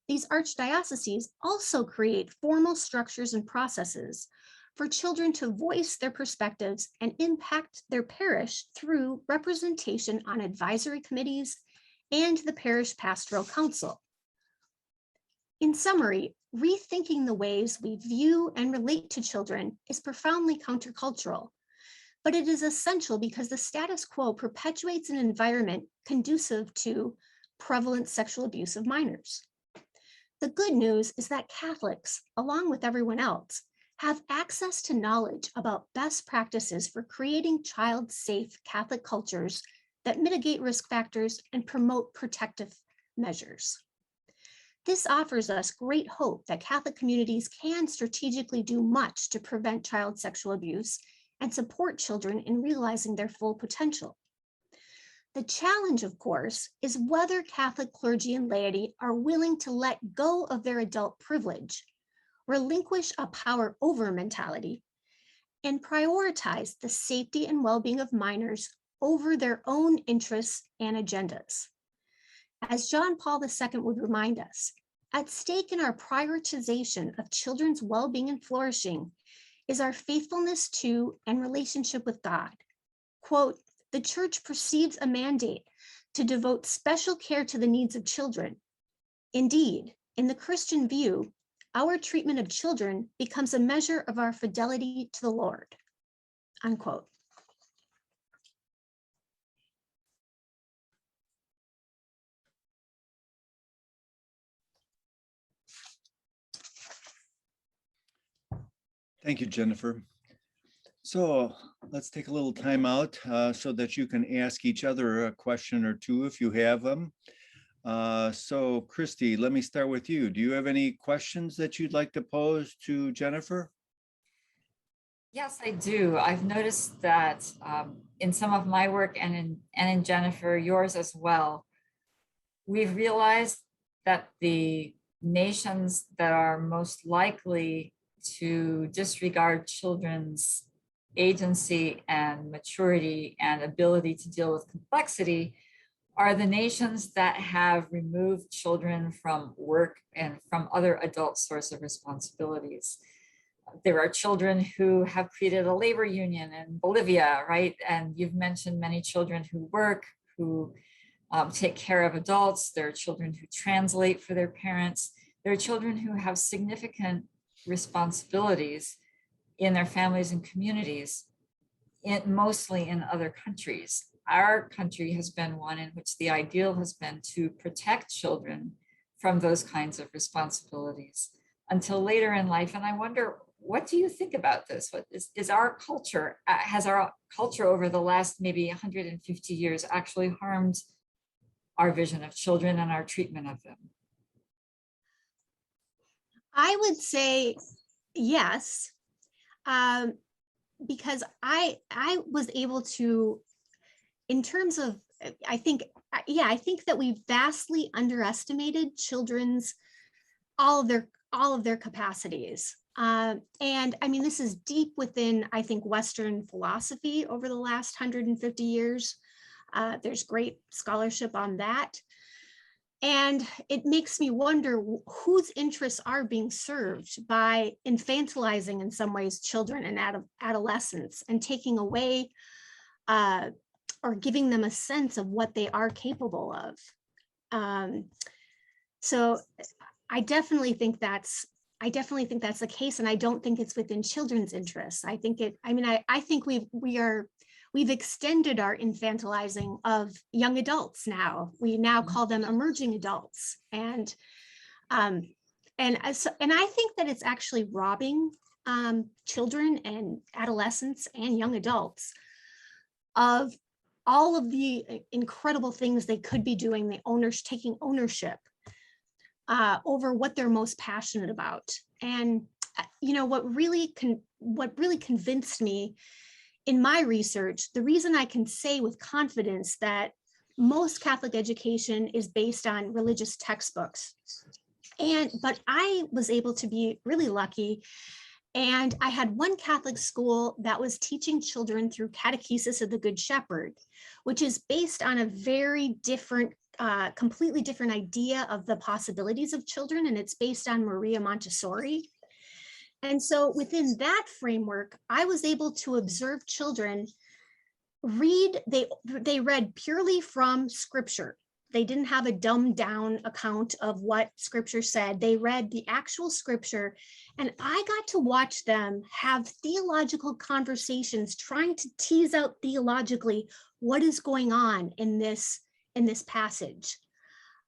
These archdioceses also create formal structures and processes for children to voice their perspectives and impact their parish through representation on advisory committees and the parish pastoral council. In summary, rethinking the ways we view and relate to children is profoundly countercultural, but it is essential because the status quo perpetuates an environment conducive to prevalent sexual abuse of minors. The good news is that Catholics, along with everyone else, have access to knowledge about best practices for creating child-safe Catholic cultures that mitigate risk factors and promote protective measures. This offers us great hope that Catholic communities can strategically do much to prevent child sexual abuse and support children in realizing their full potential. The challenge, of course, is whether Catholic clergy and laity are willing to let go of their adult privilege, relinquish a power over mentality, and prioritize the safety and well-being of minors over their own interests and agendas. As John Paul II would remind us, at stake in our prioritization of children's well-being and flourishing is our faithfulness to and relationship with God. Quote, "The Church perceives a mandate to devote special care to the needs of children. Indeed, in the Christian view, our treatment of children becomes a measure of our fidelity to the Lord." Unquote. Thank you, Jennifer. So let's take a little time out so that you can ask each other a question or two if you have them. So Christy, let me start with you. Do you have any questions that you'd like to pose to Jennifer? Yes, I do. I've noticed that in some of my work and in Jennifer, yours as well, we've realized that the nations that are most likely to disregard children's agency and maturity and ability to deal with complexity are the nations that have removed children from work and from other adult sources of responsibilities. There are children who have created a labor union in Bolivia, right? And you've mentioned many children who work, who take care of adults. There are children who translate for their parents. There are children who have significant responsibilities in their families and communities, mostly in other countries. Our country has been one in which the ideal has been to protect children from those kinds of responsibilities until later in life. And I wonder, what do you think about this? What is our culture, has our culture over the last maybe 150 years actually harmed our vision of children and our treatment of them? I would say yes, because I was able to, in terms of, I think that we vastly underestimated children's all of their capacities. And I mean, this is deep within, I think, Western philosophy over the last 150 years. There's great scholarship on that. And it makes me wonder whose interests are being served by infantilizing, in some ways, children and adolescents and taking away or giving them a sense of what they are capable of. So I definitely think that's the case, and I don't think it's within children's interests. I think I think we've extended our infantilizing of young adults now. We now call them emerging adults. And I think that it's actually robbing children and adolescents and young adults of all of the incredible things they could be doing, taking ownership over what they're most passionate about. And what really convinced me in my research, the reason I can say with confidence that most Catholic education is based on religious textbooks, but I was able to be really lucky, and I had one Catholic school that was teaching children through Catechesis of the Good Shepherd, which is based on a very different, completely different idea of the possibilities of children, and it's based on Maria Montessori. And so within that framework, I was able to observe children read, they read purely from scripture. They didn't have a dumbed down account of what scripture said. They read the actual scripture, and I got to watch them have theological conversations, trying to tease out theologically what is going on in this passage.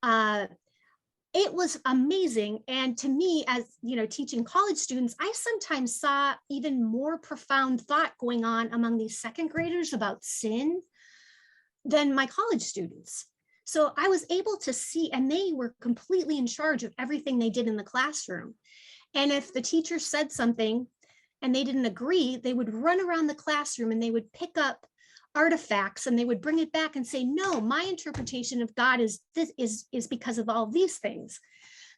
It was amazing. And to me, as you know, teaching college students, I sometimes saw even more profound thought going on among these second graders about sin than my college students. So I was able to see, and they were completely in charge of everything they did in the classroom. And if the teacher said something and they didn't agree, they would run around the classroom and they would pick up artifacts and they would bring it back and say, no, my interpretation of God is this is because of all these things.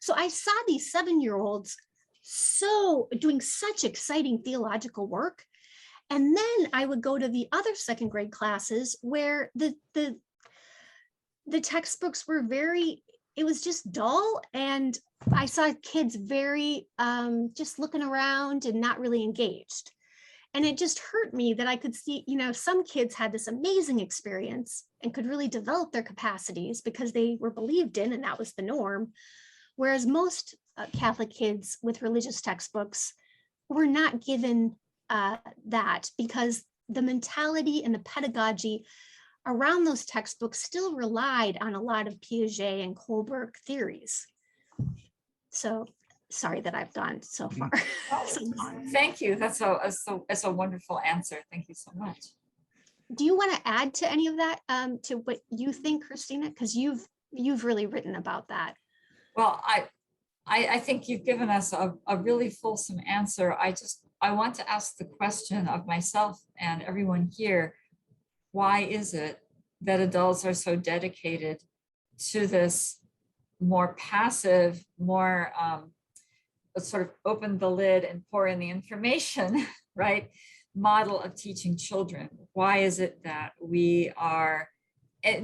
So I saw these 7-year-olds so doing such exciting theological work. And then I would go to the other second grade classes where the textbooks were it was just dull. And I saw kids very just looking around and not really engaged. And it just hurt me that I could see, you know, some kids had this amazing experience and could really develop their capacities because they were believed in, and that was the norm. Whereas most Catholic kids with religious textbooks were not given that, because the mentality and the pedagogy around those textbooks still relied on a lot of Piaget and Kohlberg theories. So sorry that I've gone so far. Thank you. That's a wonderful answer. Thank you so much. Do you want to add to any of that, to what you think, Cristina? Because you've really written about that. Well, I think you've given us a really fulsome answer. I want to ask the question of myself and everyone here. Why is it that adults are so dedicated to this more passive, more sort of open the lid and pour in the information, right, model of teaching children? Why is it that we are,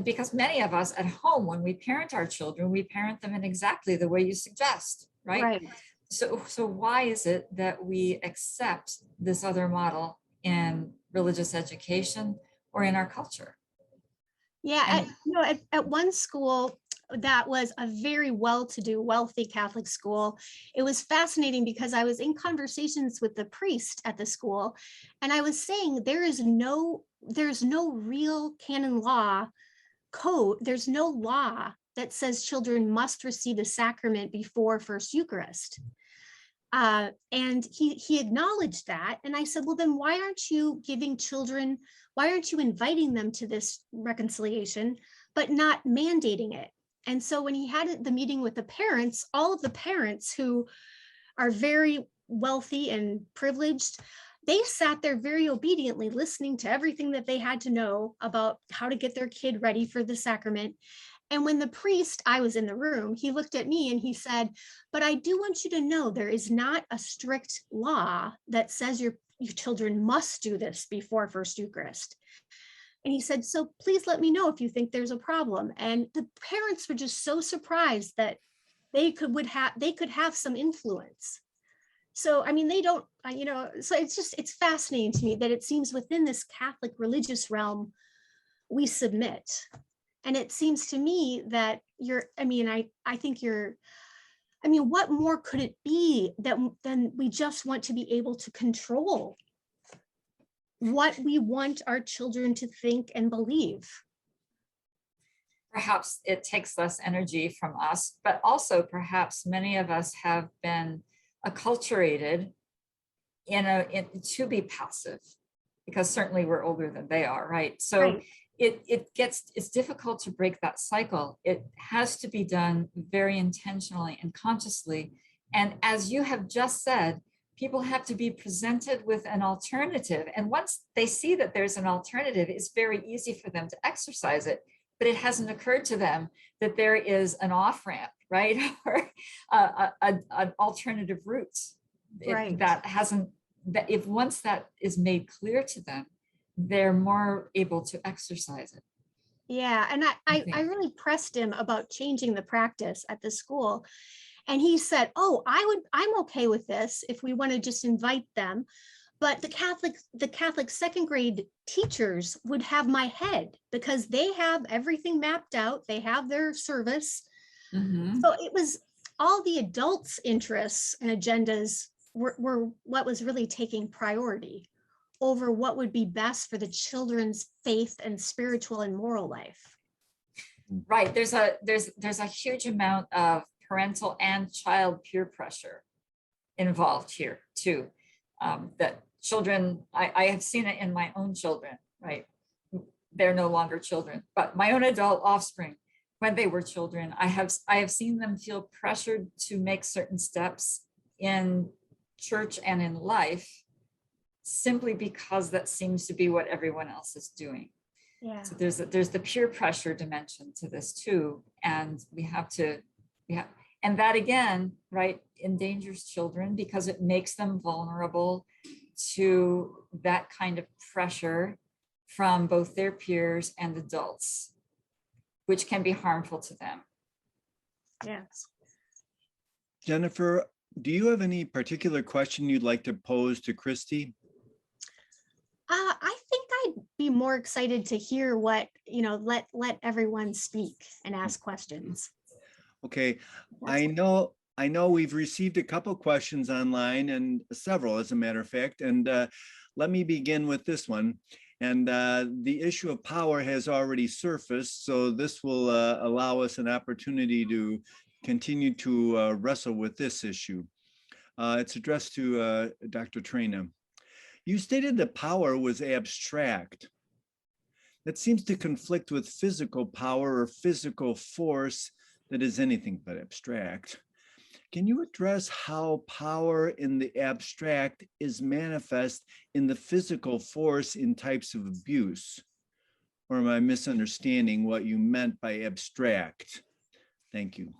because many of us at home, when we parent our children, we parent them in exactly the way you suggest, right? Right. So why is it that we accept this other model in religious education or in our culture? Yeah, at one school that was a very well-to-do, wealthy Catholic school, it was fascinating because I was in conversations with the priest at the school, and I was saying there's no real canon law code. There's no law that says children must receive the sacrament before First Eucharist. And he acknowledged that. And I said, well, then why aren't you inviting them to this reconciliation, but not mandating it? And so when he had the meeting with the parents, all of the parents who are very wealthy and privileged, they sat there very obediently listening to everything that they had to know about how to get their kid ready for the sacrament. And when the priest, I was in the room, he looked at me and he said, but I do want you to know there is not a strict law that says your children must do this before First Eucharist. And he said, so please let me know if you think there's a problem. And the parents were just so surprised that they could have some influence. So, I mean, they don't, so it's fascinating to me that it seems within this Catholic religious realm, we submit. And it seems to me that what more could it be than we just want to be able to control what we want our children to think and believe? Perhaps it takes less energy from us, but also perhaps many of us have been acculturated to be passive, because certainly we're older than they are, right? So Right. It's difficult to break that cycle. It has to be done very intentionally and consciously. And as you have just said, people have to be presented with an alternative. And once they see that there's an alternative, it's very easy for them to exercise it. But it hasn't occurred to them that there is an off-ramp, right? Or an alternative route. Right. That if once that is made clear to them, they're more able to exercise it. Yeah, and I really pressed him about changing the practice at the school. And he said, oh, I'm okay with this if we want to just invite them. But the Catholic second grade teachers would have my head because they have everything mapped out. They have their service. Mm-hmm. So it was all the adults' interests and agendas were what was really taking priority over what would be best for the children's faith and spiritual and moral life. Right. There's a huge amount of parental and child peer pressure involved here too. That children, I have seen it in my own children, right? They're no longer children, but my own adult offspring, when they were children, I have seen them feel pressured to make certain steps in church and in life simply because that seems to be what everyone else is doing. Yeah. So there's the peer pressure dimension to this too, and and that again, right, endangers children because it makes them vulnerable to that kind of pressure from both their peers and adults, which can be harmful to them. Yes. Jennifer, do you have any particular question you'd like to pose to Christy? I think I'd be more excited to hear what, let everyone speak and ask questions. Okay, I know we've received a couple questions online, and several as a matter of fact, and let me begin with this one. And the issue of power has already surfaced, so this will allow us an opportunity to continue to wrestle with this issue. It's addressed to Dr. Traina. You stated that power was abstract. That seems to conflict with physical power or physical force that is anything but abstract. Can you address how power in the abstract is manifest in the physical force in types of abuse? Or am I misunderstanding what you meant by abstract? Thank you.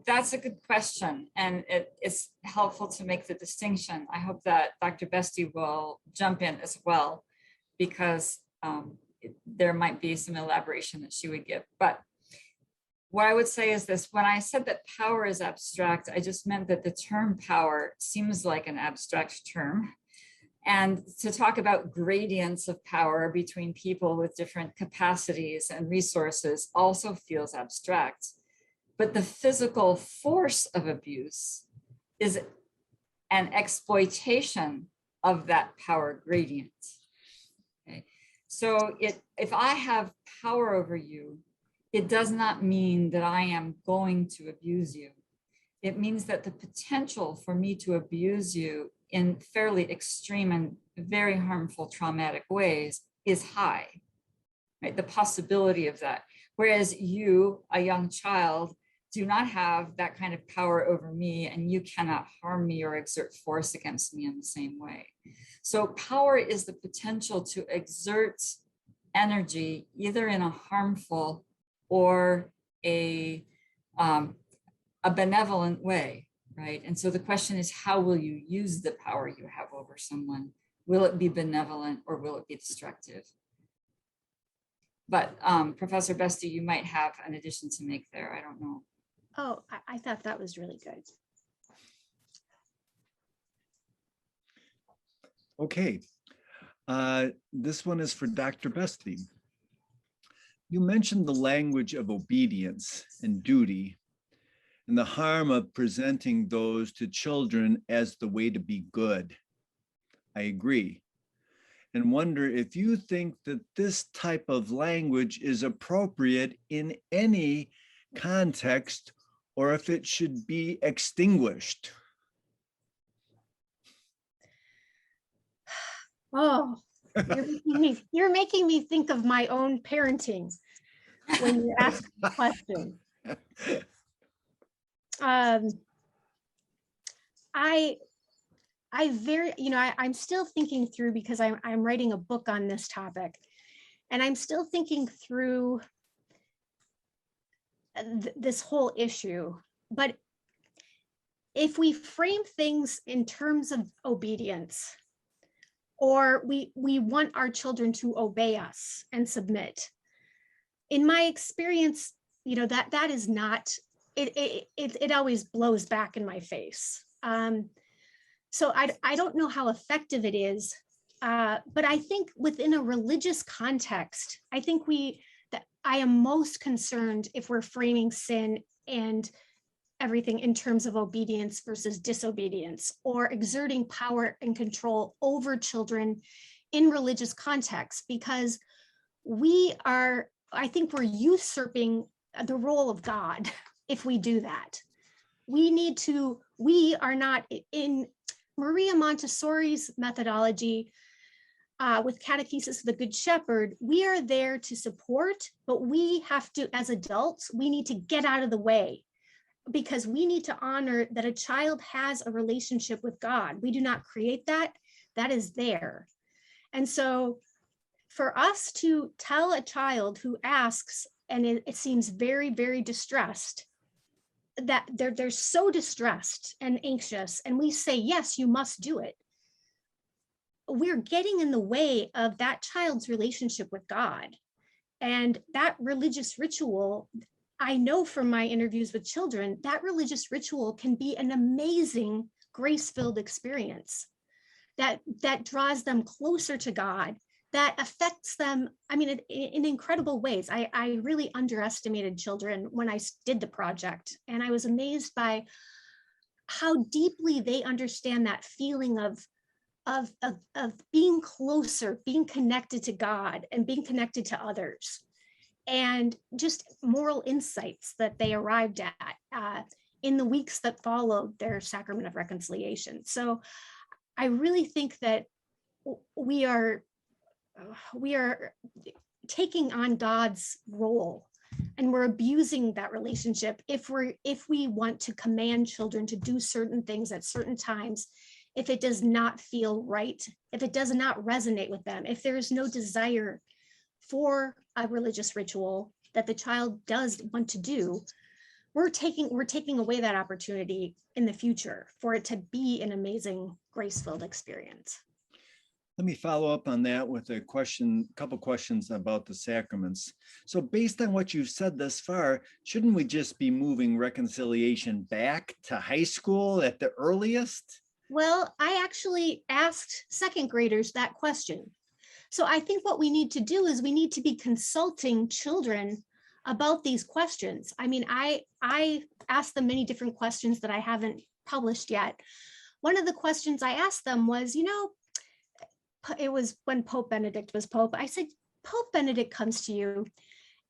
That's a good question, and it's helpful to make the distinction. I hope that Dr. Bestie will jump in as well, because there might be some elaboration that she would give. But what I would say is this: when I said that power is abstract, I just meant that the term power seems like an abstract term. And to talk about gradients of power between people with different capacities and resources also feels abstract. But the physical force of abuse is an exploitation of that power gradient. Okay? So if I have power over you, it does not mean that I am going to abuse you. It means that the potential for me to abuse you in fairly extreme and very harmful traumatic ways is high, right? The possibility of that. Whereas you, a young child, do not have that kind of power over me, and you cannot harm me or exert force against me in the same way. So power is the potential to exert energy either in a harmful or a benevolent way, right? And so the question is, how will you use the power you have over someone? Will it be benevolent or will it be destructive? But Professor Bestie, you might have an addition to make there. I don't know. Oh, I thought that was really good. Okay, this one is for Dr. Bestie. You mentioned the language of obedience and duty and the harm of presenting those to children as the way to be good. I agree, and wonder if you think that this type of language is appropriate in any context or if it should be extinguished. Oh, you're making me think of my own parenting when you ask the question. I'm still thinking through, because I'm writing a book on this topic, and I'm still thinking through this whole issue. But if we frame things in terms of obedience, or we want our children to obey us and submit, in my experience, that is not, it always blows back in my face. So I don't know how effective it is, but I think within a religious context, I think I am most concerned if we're framing sin and everything in terms of obedience versus disobedience, or exerting power and control over children in religious contexts, because I think we're usurping the role of God if we do that. We are not in Maria Montessori's methodology with Catechesis of the Good Shepherd. We are there to support, but we have to, as adults, we need to get out of the way because we need to honor that a child has a relationship with God. We do not create that. That is there. And so for us to tell a child who asks, and it seems very, very distressed, that they're so distressed and anxious, and we say, yes, you must do it, we're getting in the way of that child's relationship with God. And that religious ritual, I know from my interviews with children, that religious ritual can be an amazing grace-filled experience that draws them closer to God, that affects them, I mean, in incredible ways. I really underestimated children when I did the project, and I was amazed by how deeply they understand that feeling of being closer, being connected to God and being connected to others, and just moral insights that they arrived at in the weeks that followed their sacrament of reconciliation. So I really think that we are taking on God's role, and we're abusing that relationship if we want to command children to do certain things at certain times, if it does not feel right, if it does not resonate with them, if there is no desire for a religious ritual that the child does want to do, we're taking away that opportunity in the future for it to be an amazing grace-filled experience. Let me follow up on that with a couple questions about the sacraments. So based on what you've said thus far, shouldn't we just be moving reconciliation back to high school at the earliest? Well, I actually asked second graders that question. So I think what we need to do is we need to be consulting children about these questions. I mean, I asked them many different questions that I haven't published yet. One of the questions I asked them was, it was when Pope Benedict was Pope. I said, Pope Benedict comes to you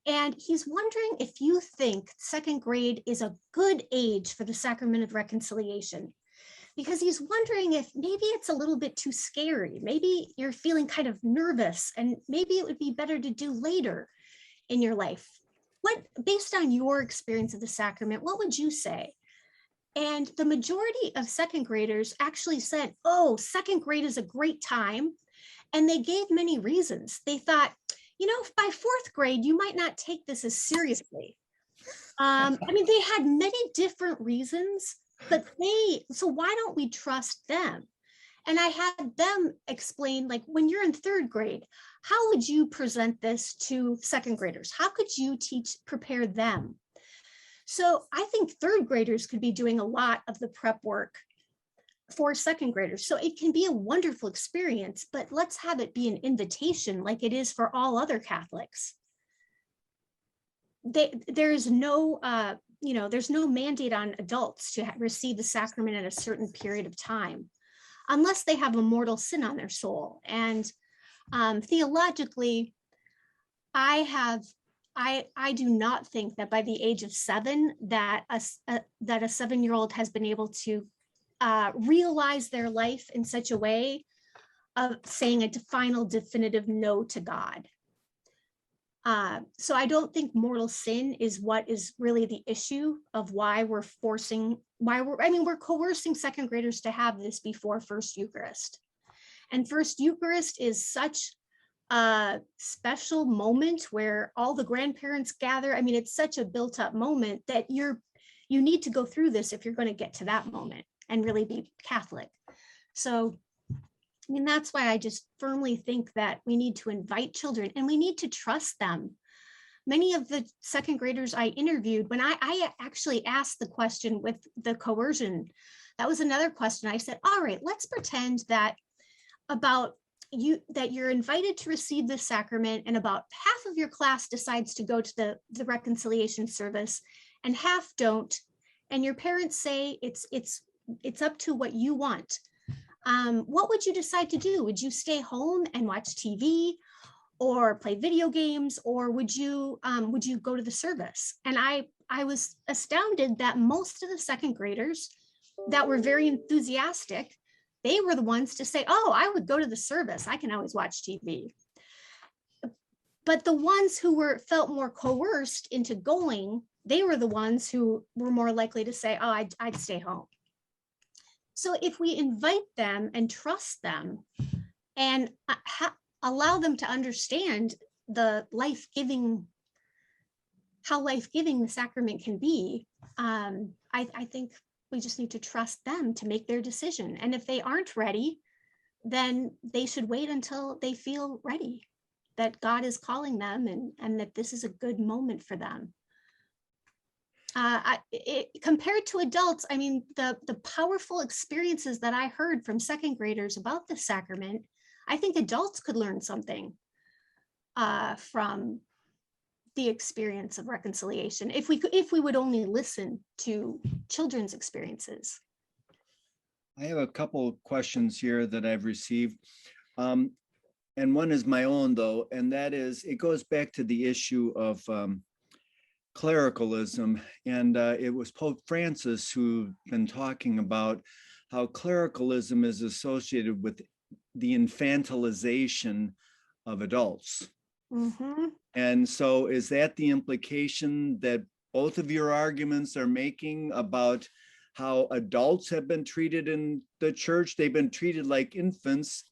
and he's wondering if you think second grade is a good age for the sacrament of reconciliation, because he's wondering if maybe it's a little bit too scary. Maybe you're feeling kind of nervous and maybe it would be better to do later in your life. Based on your experience of the sacrament, what would you say? And the majority of second graders actually said, oh, second grade is a great time. And they gave many reasons. They thought, by fourth grade, you might not take this as seriously. They had many different reasons, but so why don't we trust them? And I had them explain, like, when you're in third grade, how would you present this to second graders? How could you prepare them? So I think third graders could be doing a lot of the prep work for second graders. So it can be a wonderful experience, but let's have it be an invitation like it is for all other Catholics. There's no mandate on adults to receive the sacrament at a certain period of time, unless they have a mortal sin on their soul. And theologically, I do not think that by the age of 7 that a 7-year-old has been able to realize their life in such a way of saying a final definitive no to God. So I don't think mortal sin is what is really the issue of why we're coercing second graders to have this before First Eucharist. And First Eucharist is such a special moment where all the grandparents gather. I mean, it's such a built up moment that you need to go through this if you're going to get to that moment and really be Catholic. So, that's why I just firmly think that we need to invite children and we need to trust them. Many of the second graders I interviewed, when I actually asked the question with the coercion, that was another question. I said, all right, let's pretend that you're invited to receive the sacrament and about half of your class decides to go to the reconciliation service and half don't. And your parents say it's up to what you want. What would you decide to do? Would you stay home and watch TV? or play video games, or would you go to the service? And I was astounded that most of the second graders that were very enthusiastic, they were the ones to say, oh, I would go to the service. I can always watch TV. But the ones who felt more coerced into going, they were the ones who were more likely to say, oh, I'd stay home. So if we invite them and trust them and allow them to understand the how life-giving the sacrament can be, I think we just need to trust them to make their decision. And if they aren't ready, then they should wait until they feel ready, that God is calling them and that this is a good moment for them. Compared to adults, I mean, the powerful experiences that I heard from second graders about the sacrament, I think adults could learn something from the experience of reconciliation if we would only listen to children's experiences. I have a couple of questions here that I've received. And one is my own, though, and that is, it goes back to the issue of clericalism. And it was Pope Francis who'd been talking about how clericalism is associated with the infantilization of adults. Mm-hmm. And so is that the implication that both of your arguments are making about how adults have been treated in the church? They've been treated like infants,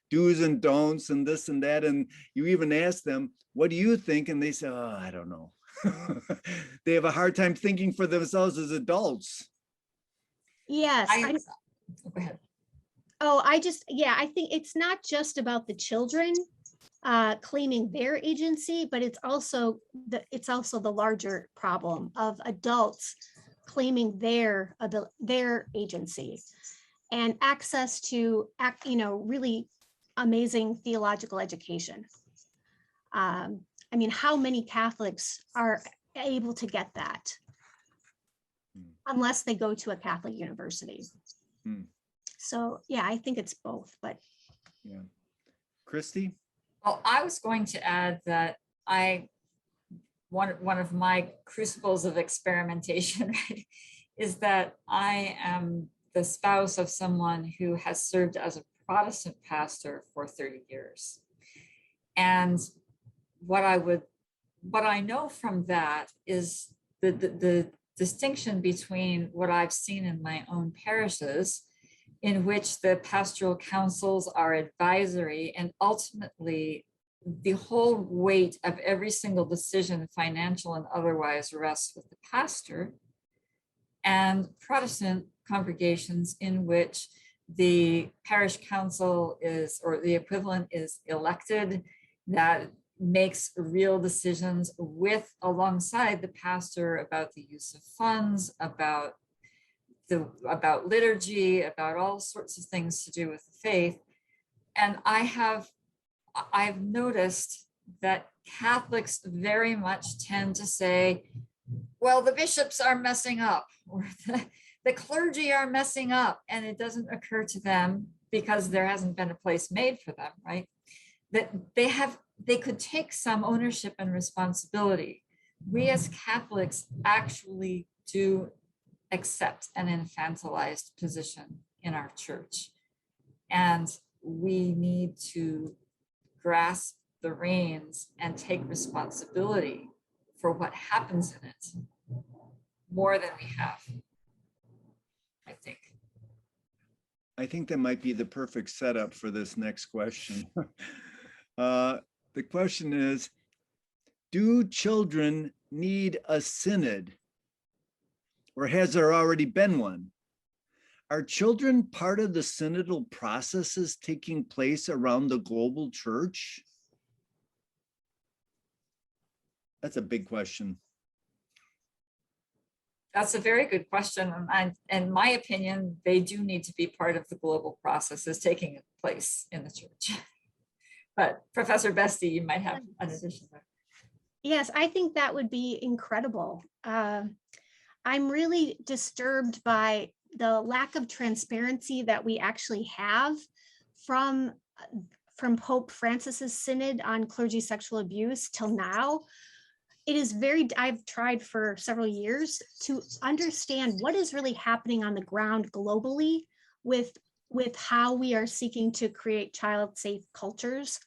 do's and don'ts and this and that. And you even ask them, what do you think? And they say, oh, I don't know. They have a hard time thinking for themselves as adults. Yes. Go ahead. I think it's not just about the children claiming their agency, but it's also the larger problem of adults claiming their agency and access to really amazing theological education. I mean, how many Catholics are able to get that unless they go to a Catholic university? So yeah, I think it's both, but yeah. Christy? Well, I was going to add that one of my crucibles of experimentation, right, is that I am the spouse of someone who has served as a Protestant pastor for 30 years. And what I know from that is the distinction between what I've seen in my own parishes, in which the pastoral councils are advisory and ultimately the whole weight of every single decision, financial and otherwise, rests with the pastor, and Protestant congregations in which the parish council is, or the equivalent is, elected, that makes real decisions alongside the pastor about the use of funds, about liturgy, about all sorts of things to do with the faith. And I've noticed that Catholics very much tend to say, well, the bishops are messing up, or the clergy are messing up, and it doesn't occur to them, because there hasn't been a place made for them, right, that they could take some ownership and responsibility. We as Catholics actually do accept an infantilized position in our church, and we need to grasp the reins and take responsibility for what happens in it more than we have, I think. I think that might be the perfect setup for this next question. The question is, do children need a synod, or has there already been one? Are children part of the synodal processes taking place around the global church? That's a big question. That's a very good question. And in my opinion, they do need to be part of the global processes taking place in the church. But Professor Bestie, you might have an addition there. Yes, I think that would be incredible. I'm really disturbed by the lack of transparency that we actually have from from Pope Francis's Synod on clergy sexual abuse till now, it is I've tried for several years to understand what is really happening on the ground globally with how we are seeking to create child-safe cultures.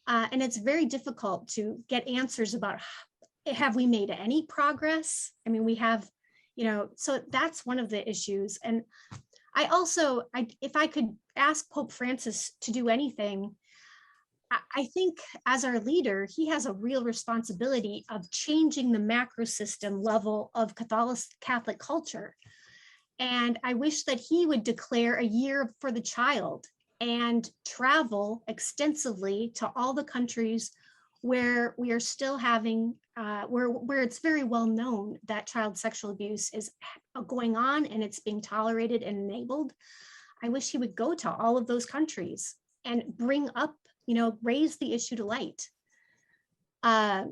And it's very difficult to get answers about, have we made any progress? I mean, we have, so that's one of the issues. And I also, if I could ask Pope Francis to do anything, I think as our leader, he has a real responsibility of changing the macro system level of Catholic culture. And I wish that he would declare a year for the child and travel extensively to all the countries where we are still having, where it's very well known that child sexual abuse is going on and it's being tolerated and enabled. I wish he would go to all of those countries and bring up, raise the issue to light. I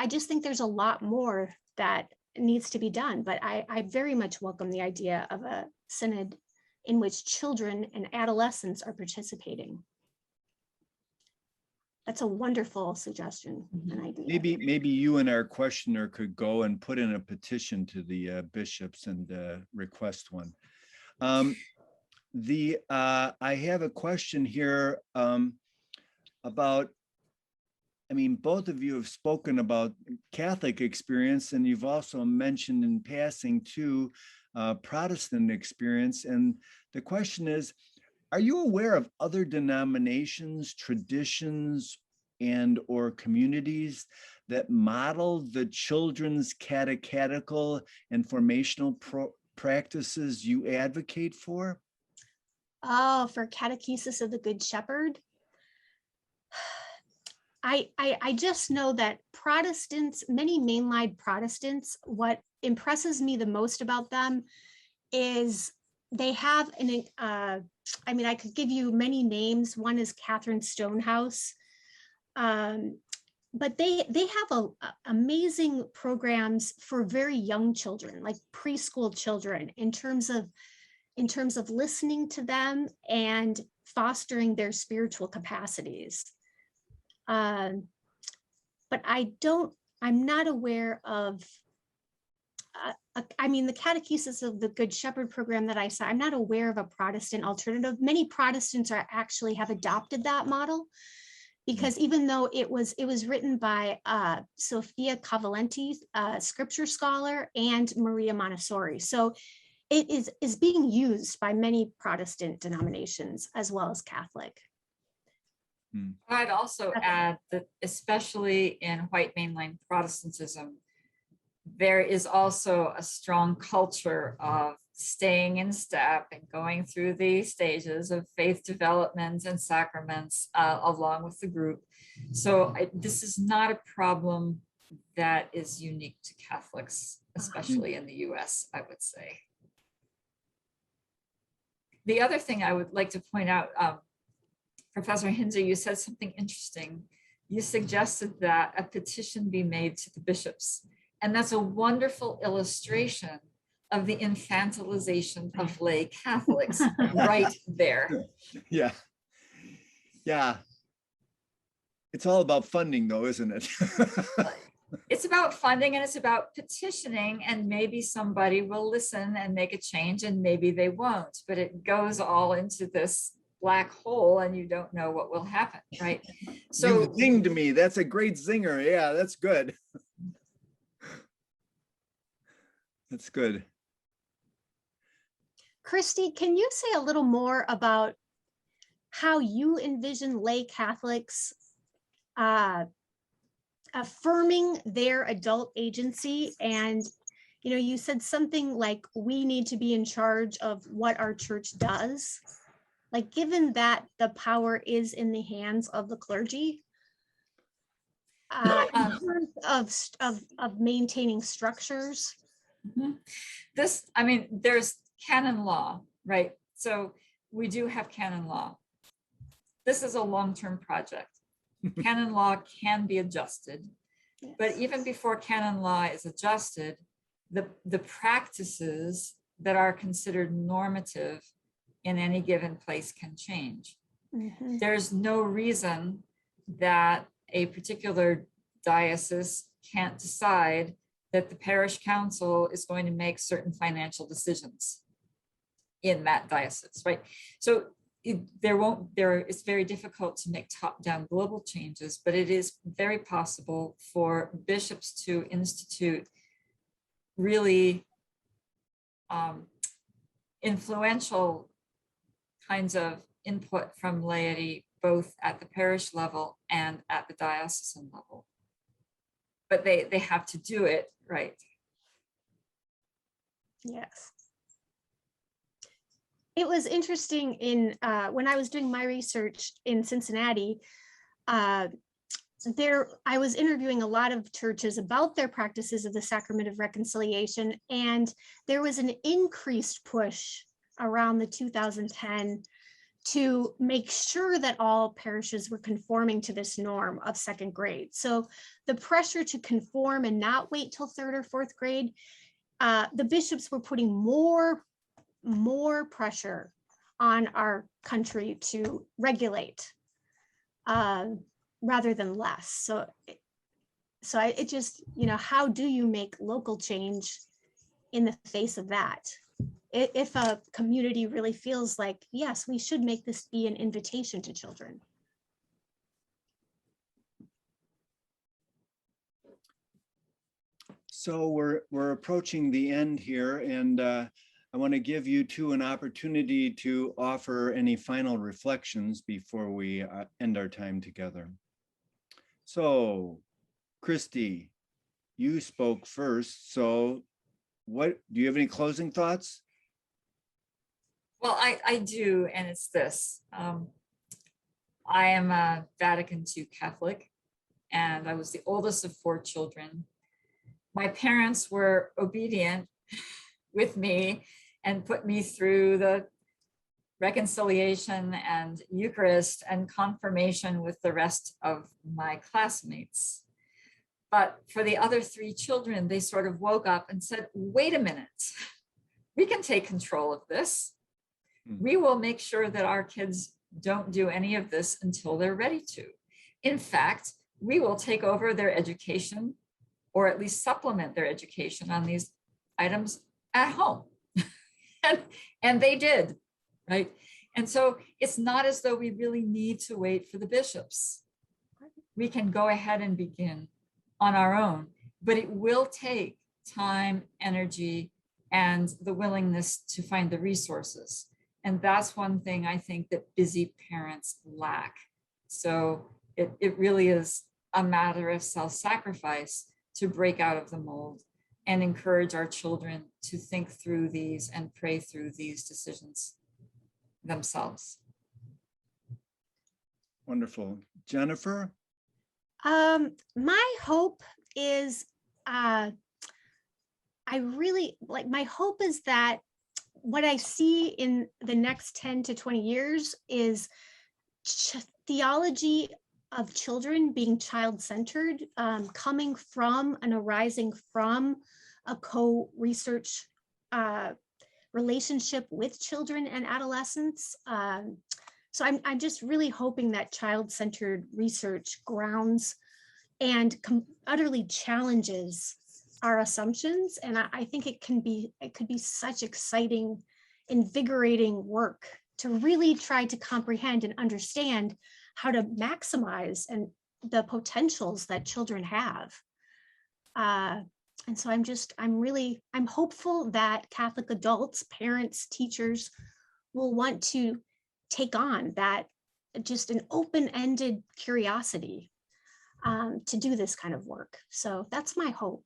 just think there's a lot more that needs to be done, but I very much welcome the idea of a synod in which children and adolescents are participating. That's a wonderful suggestion and idea. Maybe you and our questioner could go and put in a petition to the bishops and request one. I have a question here about, both of you have spoken about Catholic experience, and you've also mentioned in passing too Protestant experience. And the question is, are you aware of other denominations, traditions, and or communities that model the children's catechetical and formational practices you advocate for? Oh, for catechesis of the Good Shepherd? I just know that Protestants, many mainline Protestants, what impresses me the most about them is they have I could give you many names. One is Catherine Stonehouse, but they have amazing programs for very young children, like preschool children, in terms of listening to them and fostering their spiritual capacities. But I'm not aware of, the Catechesis of the Good Shepherd program that I saw, I'm not aware of a Protestant alternative. Many Protestants actually have adopted that model, because even though it was written by Sophia Cavalenti, scripture scholar, and Maria Montessori. So it is being used by many Protestant denominations as well as Catholic. I'd also add that especially in white mainline Protestantism, there is also a strong culture of staying in step and going through the stages of faith development and sacraments along with the group. So this is not a problem that is unique to Catholics, especially in the US, I would say. The other thing I would like to point out, Professor Hinze, you said something interesting. You suggested that a petition be made to the bishops. And that's a wonderful illustration of the infantilization of lay Catholics right there. Yeah. Yeah. It's all about funding though, isn't it? It's about funding and it's about petitioning, and maybe somebody will listen and make a change and maybe they won't, but it goes all into this black hole and you don't know what will happen, right? So you zinged to me. That's a great zinger. Yeah, that's good. That's good. Christy, can you say a little more about how you envision lay Catholics affirming their adult agency? And you said something like, we need to be in charge of what our church does. Like, given that the power is in the hands of the clergy, in terms of maintaining structures. There's canon law, right? So we do have canon law. This is a long-term project. Canon law can be adjusted, yes. But even before canon law is adjusted, the practices that are considered normative in any given place can change. Mhm. There's no reason that a particular diocese can't decide that the parish council is going to make certain financial decisions in that diocese, right? So it's very difficult to make top-down global changes, but it is very possible for bishops to institute really influential kinds of input from laity, both at the parish level and at the diocesan level. But they have to do it right. Yes. It was interesting in when I was doing my research in Cincinnati, I was interviewing a lot of churches about their practices of the sacrament of reconciliation, and there was an increased push around the 2010 to make sure that all parishes were conforming to this norm of second grade. So the pressure to conform and not wait till third or fourth grade, the bishops were putting more pressure on our country to regulate rather than less. So it just, how do you make local change in the face of that? If a community really feels like, yes, we should make this be an invitation to children. So we're approaching the end here, and I want to give you two an opportunity to offer any final reflections before we end our time together. So, Christy, you spoke first. So do you have any closing thoughts? Well, I do, and it's this. I am a Vatican II Catholic, and I was the oldest of 4 children. My parents were obedient with me and put me through the reconciliation and Eucharist and confirmation with the rest of my classmates. But for the other 3 children, they sort of woke up and said, wait a minute, we can take control of this. We will make sure that our kids don't do any of this until they're ready to. In fact, we will take over their education, or at least supplement their education on these items at home. and they did, right? And so it's not as though we really need to wait for the bishops. We can go ahead and begin on our own, but it will take time, energy, and the willingness to find the resources. And that's one thing I think that busy parents lack. So it really is a matter of self-sacrifice to break out of the mold and encourage our children to think through these and pray through these decisions themselves. Wonderful. Jennifer? My hope is, my hope is that what I see in the next 10 to 20 years is theology of children being child-centered, coming from and arising from a co-research relationship with children and adolescents. So I'm just really hoping that child-centered research grounds and utterly challenges our assumptions. And I think it could be such exciting, invigorating work to really try to comprehend and understand how to maximize and the potentials that children have. And so I'm hopeful that Catholic adults, parents, teachers will want to take on that, just an open-ended curiosity to do this kind of work. So that's my hope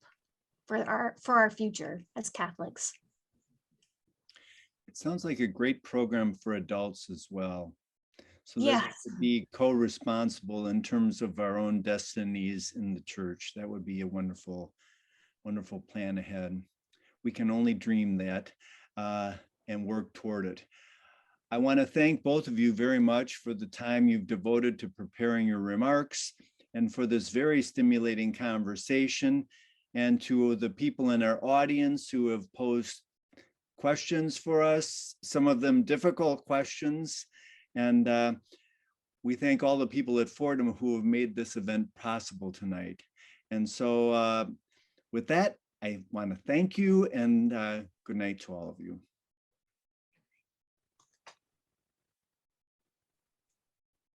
for our future as Catholics. It sounds like a great program for adults as well. So that Yes. we could be co-responsible in terms of our own destinies in the church. That would be a wonderful, wonderful plan ahead. We can only dream that and work toward it. I want to thank both of you very much for the time you've devoted to preparing your remarks and for this very stimulating conversation, and to the people in our audience who have posed questions for us, some of them difficult questions. And we thank all the people at Fordham who have made this event possible tonight. And so with that, I want to thank you and good night to all of you.